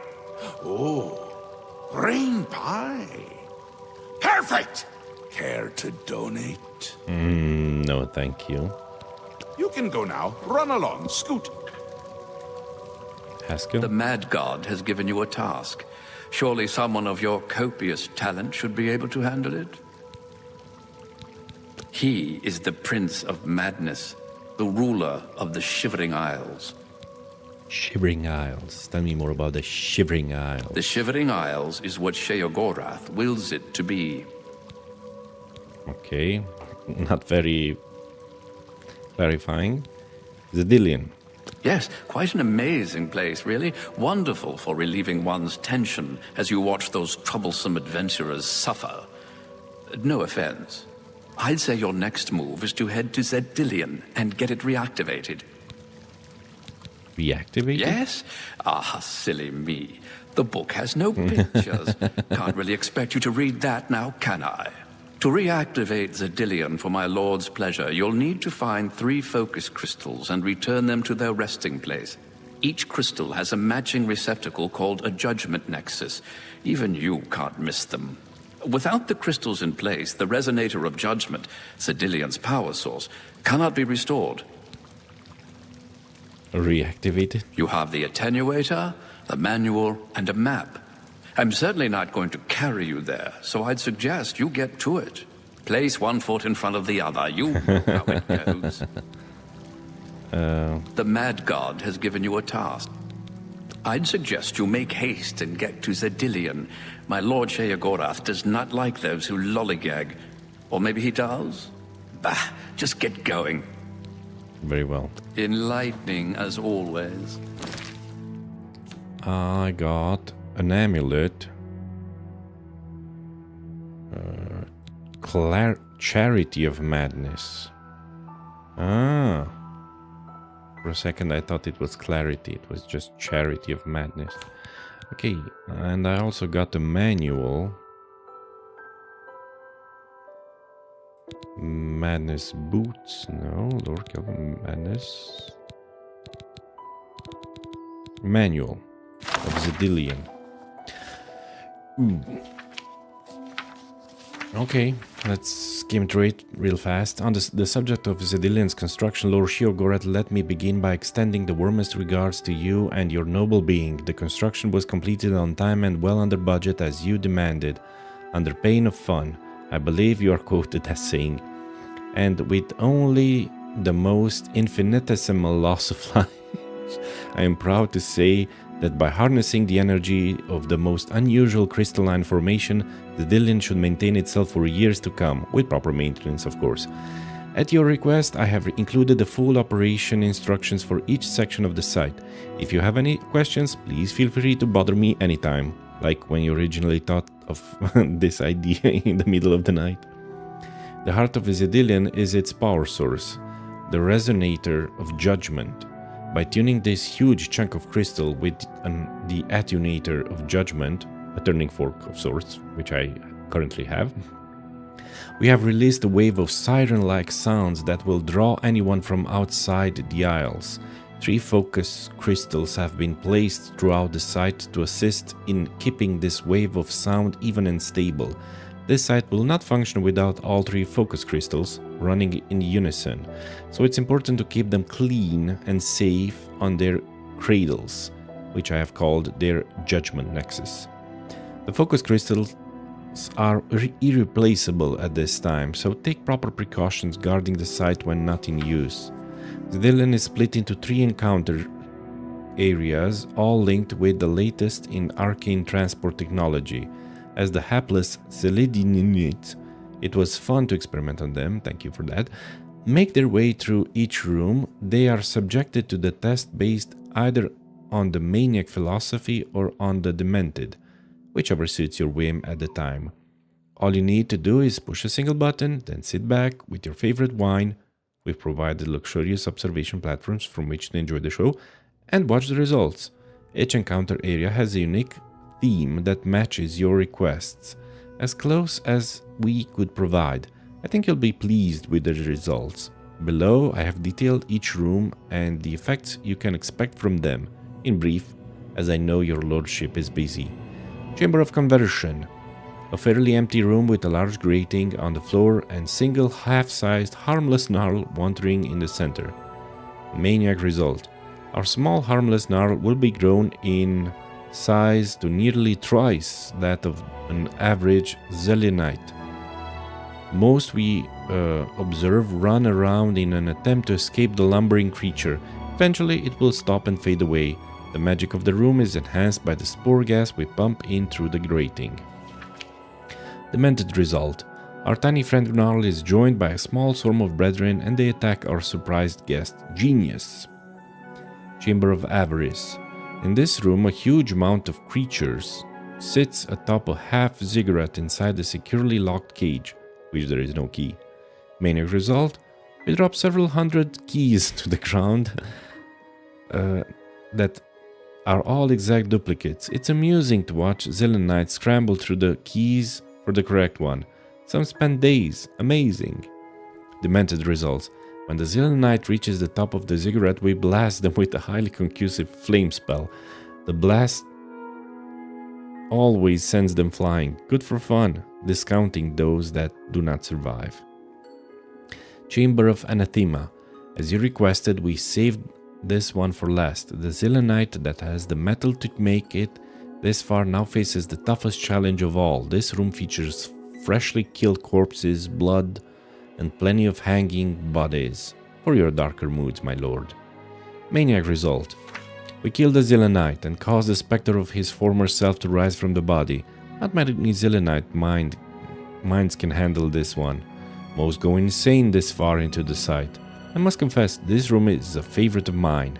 Oh, brain pie. Perfect! Care to donate? No, thank you. You can go now. Run along. Scoot. Haskell? The Mad God has given you a task. Surely someone of your copious talent should be able to handle it. He is the Prince of Madness, the ruler of the Shivering Isles. Shivering Isles. Tell me more about the Shivering Isles. The Shivering Isles is what Sheogorath wills it to be. Okay. Not very clarifying. Cyrodiil. Yes, quite an amazing place, really. Wonderful for relieving one's tension as you watch those troublesome adventurers suffer. No offense. I'd say your next move is to head to Cyrodiil and get it reactivated. Reactivate? Yes? Ah, silly me. The book has no pictures. Can't really expect you to read that now, can I? To reactivate Cyrodiil for my lord's pleasure, you'll need to find 3 focus crystals and return them to their resting place. Each crystal has a matching receptacle called a judgment nexus. Even you can't miss them. Without the crystals in place, the resonator of judgment, Cyrodiil's power source, cannot be restored. Reactivated? You have the attenuator, the manual, and a map. I'm certainly not going to carry you there, so I'd suggest you get to it. Place one foot in front of the other. You know how it goes. The Mad God has given you a task. I'd suggest you make haste and get to Cyrodiil. My Lord Sheogorath does not like those who lollygag. Or maybe he does? Bah, just get going. Very well. Enlightening as always. I got an amulet. Charity of Madness. Ah. For a second I thought it was clarity. It was just Charity of Madness. Okay, and I also got a manual. Madness boots. No, Lord Kelvin Madness. Manual of Cyrodiil. Okay, let's skim through it real fast. On the subject of Cyrodiil's construction, Lord Sheogorath, let me begin by extending the warmest regards to you and your noble being. The construction was completed on time and well under budget as you demanded, under pain of fun. I believe you are quoted as saying, and with only the most infinitesimal loss of life. I am proud to say that by harnessing the energy of the most unusual crystalline formation, the Cyrodiil should maintain itself for years to come, with proper maintenance, of course. At your request, I have included the full operation instructions for each section of the site. If you have any questions, please feel free to bother me anytime, like when you originally thought of this idea in the middle of the night. The heart of Cyrodiil is its power source, the resonator of judgment. By tuning this huge chunk of crystal with the attenuator of judgment, a turning fork of sorts, which I currently have, we have released a wave of siren-like sounds that will draw anyone from outside the Isles. 3 focus crystals have been placed throughout the site to assist in keeping this wave of sound even and stable. This site will not function without all 3 focus crystals running in unison, so it's important to keep them clean and safe on their cradles, which I have called their judgment nexus. The focus crystals are irreplaceable at this time, so take proper precautions guarding the site when not in use. Cyrodiil is split into 3 encounter areas, all linked with the latest in arcane transport technology. As the hapless Cyrodiilians, it was fun to experiment on them, thank you for that, make their way through each room, they are subjected to the test based either on the maniac philosophy or on the demented, whichever suits your whim at the time. All you need to do is push a single button, then sit back with your favorite wine. We've provided luxurious observation platforms from which to enjoy the show and watch the results. Each encounter area has a unique theme that matches your requests, as close as we could provide. I think you'll be pleased with the results. Below, I have detailed each room and the effects you can expect from them, in brief, as I know your lordship is busy. Chamber of Conversion. A fairly empty room with a large grating on the floor and single half-sized harmless gnarl wandering in the center. Maniac result. Our small harmless gnarl will be grown in size to nearly twice that of an average Zelenite. Most we observe run around in an attempt to escape the lumbering creature. Eventually it will stop and fade away. The magic of the room is enhanced by the spore gas we pump in through the grating. Demented result. Our tiny friend Gnarl is joined by a small swarm of brethren and they attack our surprised guest, Genius. Chamber of Avarice. In this room, a huge mount of creatures sits atop a half-ziggurat inside a securely locked cage, which there is no key. Maniac result, we drop several hundred keys to the ground. that are all exact duplicates. It's amusing to watch Zelenites scramble through the keys for the correct one. Some spend days. Amazing. Demented results. When the Zelenite reaches the top of the ziggurat, we blast them with a highly concussive flame spell. The blast always sends them flying. Good for fun, discounting those that do not survive. Chamber of Anathema. As you requested, we saved this one for last. The Zelenite that has the metal to make it this far now faces the toughest challenge of all. This room features freshly killed corpses, blood, and plenty of hanging bodies. For your darker moods, my lord. Maniac result. We killed the Zelenite and caused the specter of his former self to rise from the body. Not many Zelenite minds can handle this one. Most go insane this far into the site. I must confess, this room is a favorite of mine.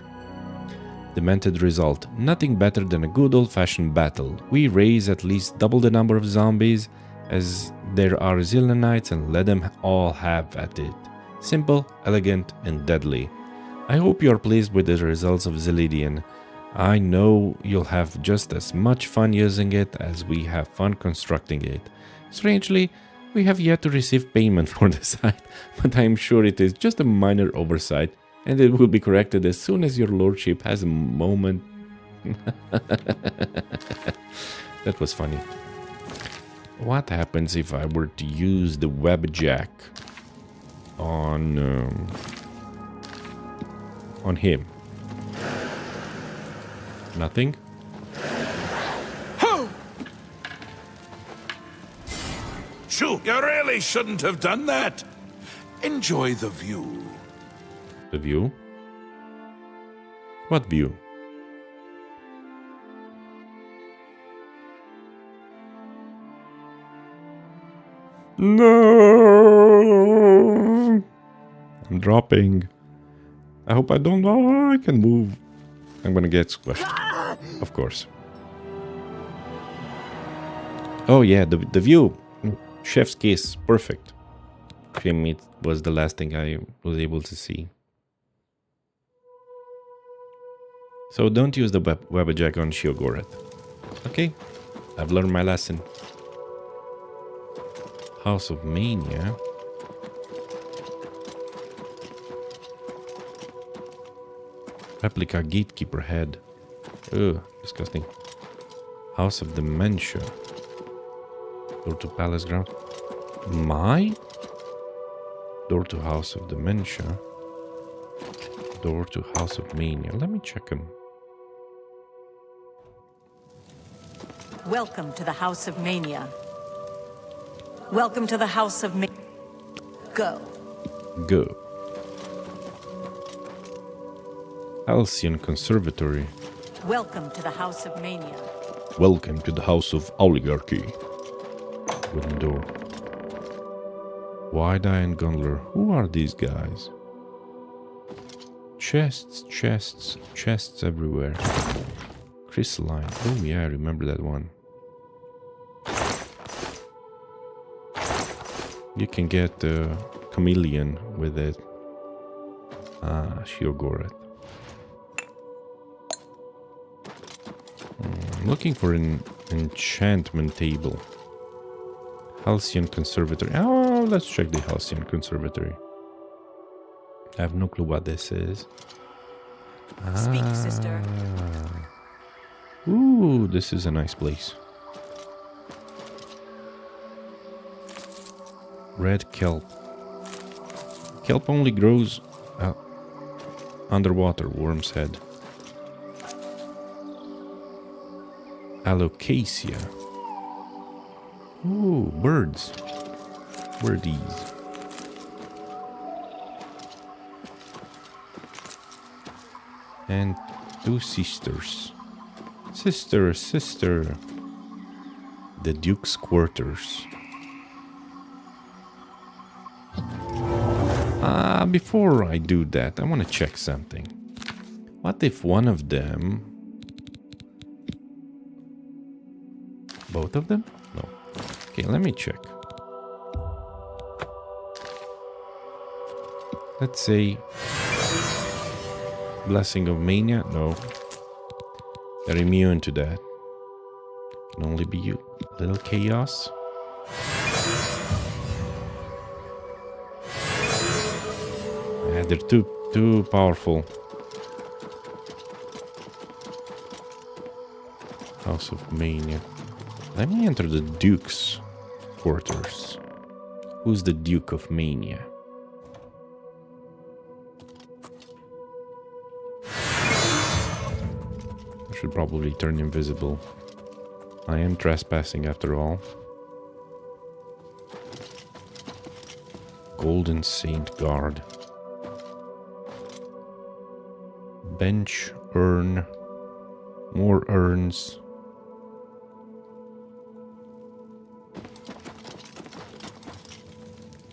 Demented result. Nothing better than a good old-fashioned battle. We raise at least double the number of zombies as there are Zelenites and let them all have at it. Simple, elegant, and deadly. I hope you are pleased with the results of Zelidian. I know you'll have just as much fun using it as we have fun constructing it. Strangely, we have yet to receive payment for the site, but I am sure it is just a minor oversight, and it will be corrected as soon as your lordship has a moment. That was funny. What happens if I were to use the web jack on him? Nothing? Shoo, you really shouldn't have done that. Enjoy the view. The view? What view? No! I'm dropping. I hope I don't know. Oh, I can move. I'm gonna get squished. Of course. Oh yeah, the view. Chef's kiss. Perfect. Shame it was the last thing I was able to see. So don't use the webjack on Sheogorath. Okay, I've learned my lesson. House of Mania. Replica gatekeeper head. Ugh, disgusting. House of Dementia. Door to Palace Ground. My? Door to House of Dementia. Door to House of Mania. Let me check them. Welcome to the House of Mania. Welcome to the House of Mania. Go. Go. Halcyon Conservatory. Welcome to the House of Mania. Welcome to the House of Oligarchy. Wooden door. Wide-Eye and Gondler. Who are these guys? Chests, chests, chests everywhere. Crystalline. Oh yeah, I remember that one. You can get the chameleon with it. Ah, Sheogorath. I'm looking for an enchantment table. Halcyon Conservatory. Oh, let's check the Halcyon Conservatory. I have no clue what this is. Speak, sister. Ooh, this is a nice place. Red kelp. Kelp only grows underwater. Worm's head. Alocasia. Ooh, birds. Birdies. And two sisters. Sister, sister. The Duke's quarters. Before I do that, I want to check something. What if one of them... Both of them? No. Okay, let me check. Let's say... Blessing of Mania? No. They're immune to that. Can only be you. Little chaos. Yeah, they're too powerful. House of Mania. Let me enter the Duke's quarters. Who's the Duke of Mania? I should probably turn invisible. I am trespassing after all. Golden Saint Guard. Bench, urn, more urns.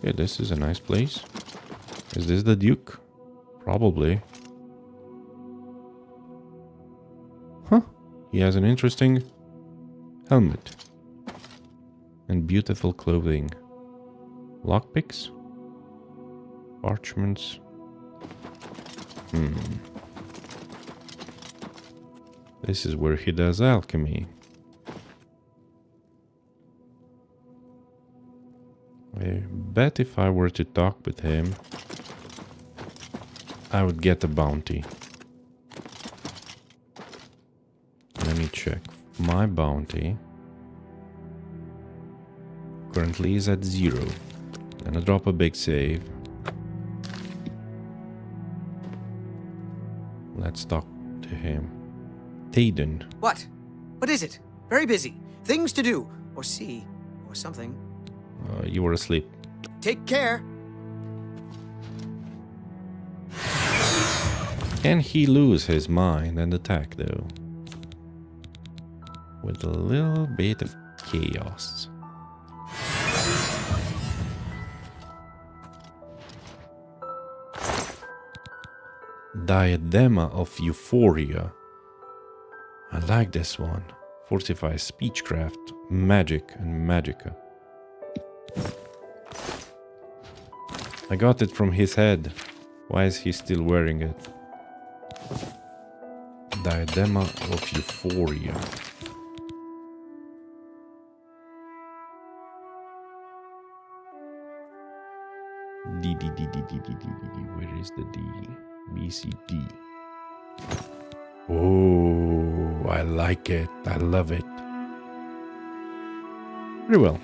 Yeah, this is a nice place. Is this the Duke? Probably. Huh. He has an interesting helmet. And beautiful clothing. Lockpicks? Parchments? This is where he does alchemy. I bet if I were to talk with him, I would get a bounty. Let me check. My bounty currently is at 0. Gonna drop a big save. Let's talk to him. Tayden. What? What is it? Very busy. Things to do, or see, or something. You were asleep. Take care. Can he lose his mind and attack though? With a little bit of chaos. Diadema of Euphoria. I like this one. Fortifies speechcraft, magic, and magicka. I got it from his head. Why is he still wearing it? Diadema of Euphoria. D. Where is the D? BCD. Oh, I like it. I love it. Very well.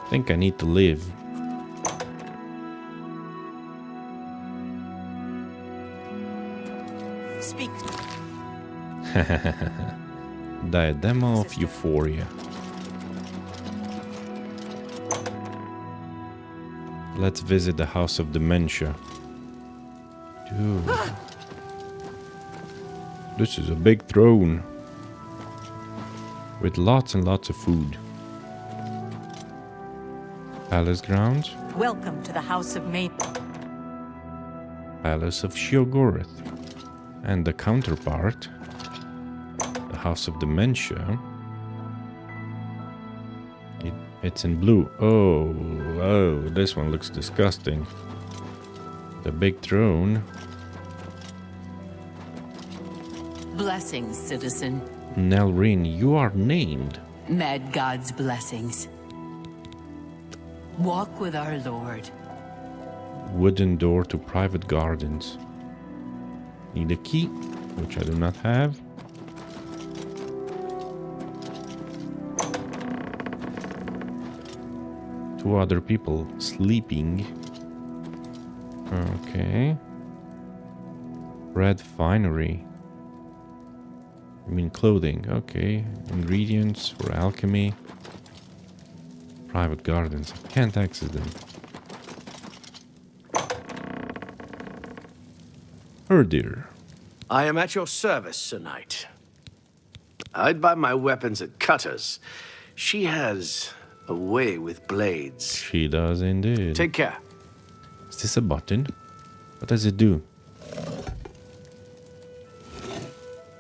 I think I need to live. Speak. Diadema of Euphoria. Let's visit the House of Dementia. Dude. This is a big throne. With lots and lots of food. Palace grounds. Welcome to the House of Main. Palace of Sheogorath. And the counterpart, the House of Dementia. It's in blue. Oh, this one looks disgusting. The big throne. Blessings, citizen. Nelrin, you are named. Mad God's blessings. Walk with our Lord. Wooden door to private gardens. Need a key, which I do not have. Two other people sleeping. Okay. Red finery. I mean clothing. Okay. Ingredients for alchemy. Private gardens. I can't access them. Herdir. I am at your service, Sir Knight. I'd buy my weapons at Cutter's. She has a way with blades. She does indeed. Take care. Is this a button? What does it do?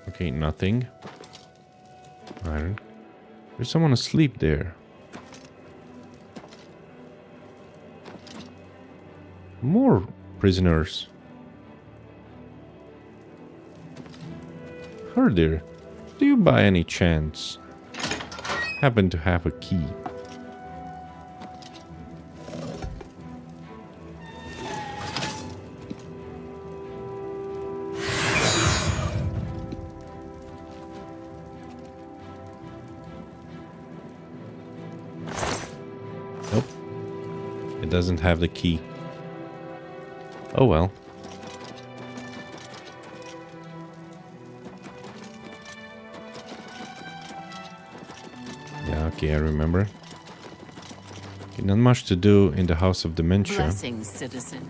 Okay, nothing. Iron. There's someone asleep there. More prisoners. Herder, do you by any chance happen to have a key? Nope. It doesn't have the key. Oh well. Yeah, okay, I remember. Okay, not much to do in the House of Dementia. Blessings, citizen.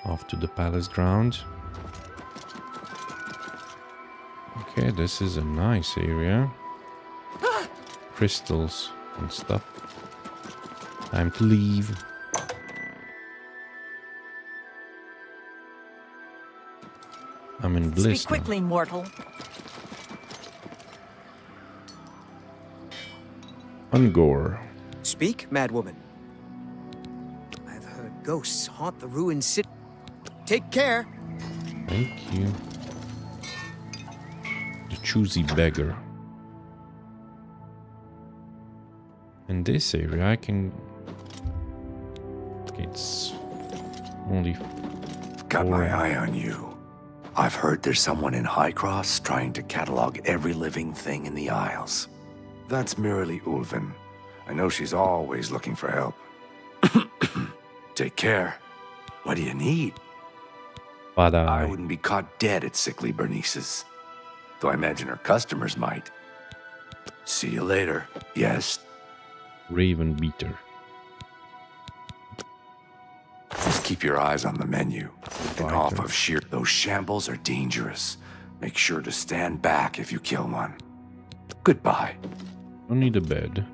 Off to the palace grounds. Okay, this is a nice area. Crystals and stuff. Time to leave. I'm in bliss. Speak quickly, mortal. Ungor. Speak, madwoman. I've heard ghosts haunt the ruined city. Take care. Thank you. The choosy beggar. In this area I can... Okay, it's only... Got my eye on you. I've heard there's someone in Highcross trying to catalog every living thing in the Isles. That's merely Ulvin. I know she's always looking for help. Take care. What do you need? I wouldn't be caught dead at sickly Bernice's. Though I imagine her customers might. See you later. Yes? Raven Beater. Just keep your eyes on the menu. And off of sheer. Those shambles are dangerous. Make sure to stand back if you kill one. Goodbye. Don't need a bed.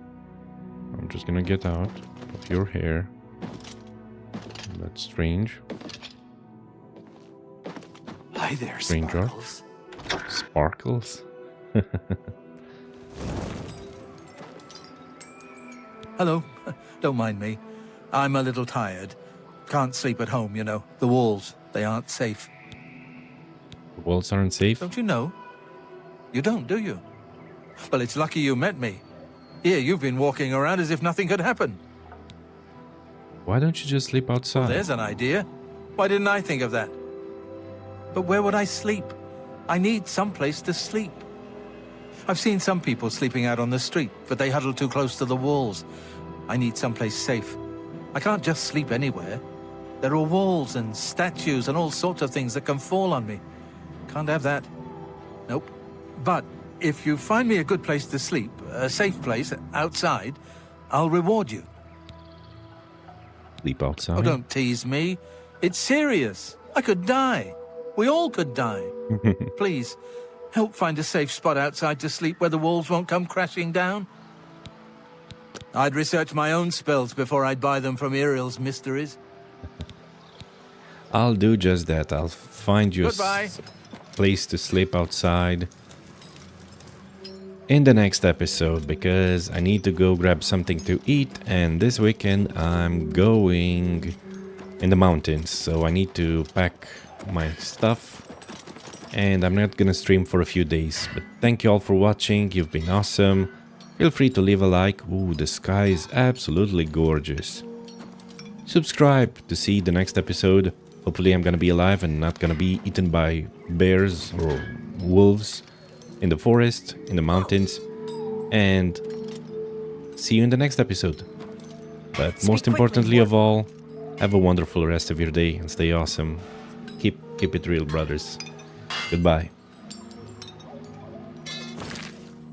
I'm just gonna get out of your hair. That's strange. Hi there, Stranger. Sparkles. Sparkles? Hello. Don't mind me. I'm a little tired. Can't sleep at home, you know. The walls, they aren't safe. The walls aren't safe? Don't you know? You don't, do you? Well, it's lucky you met me. Here, you've been walking around as if nothing had happened. Why don't you just sleep outside? Well, there's an idea. Why didn't I think of that? But where would I sleep? I need some place to sleep. I've seen some people sleeping out on the street, but they huddle too close to the walls. I need someplace safe. I can't just sleep anywhere. There are walls and statues and all sorts of things that can fall on me. Can't have that. Nope. But if you find me a good place to sleep, a safe place outside, I'll reward you. Sleep outside? Oh, don't tease me. It's serious. I could die. We all could die. Please, help find a safe spot outside to sleep where the walls won't come crashing down. I'd research my own spells before I'd buy them from Iriel's mysteries. I'll do just that. I'll find you a place to sleep outside in the next episode, because I need to go grab something to eat, and this weekend I'm going in the mountains, so I need to pack my stuff, and I'm not gonna stream for a few days. But thank you all for watching. You've been awesome. Feel free to leave a like. Ooh, the sky is absolutely gorgeous. Subscribe to see the next episode. Hopefully I'm gonna be alive and not gonna be eaten by bears or wolves in the forest, in the mountains. And see you in the next episode. But most importantly of all, have a wonderful rest of your day and stay awesome. Keep it real, brothers. Goodbye.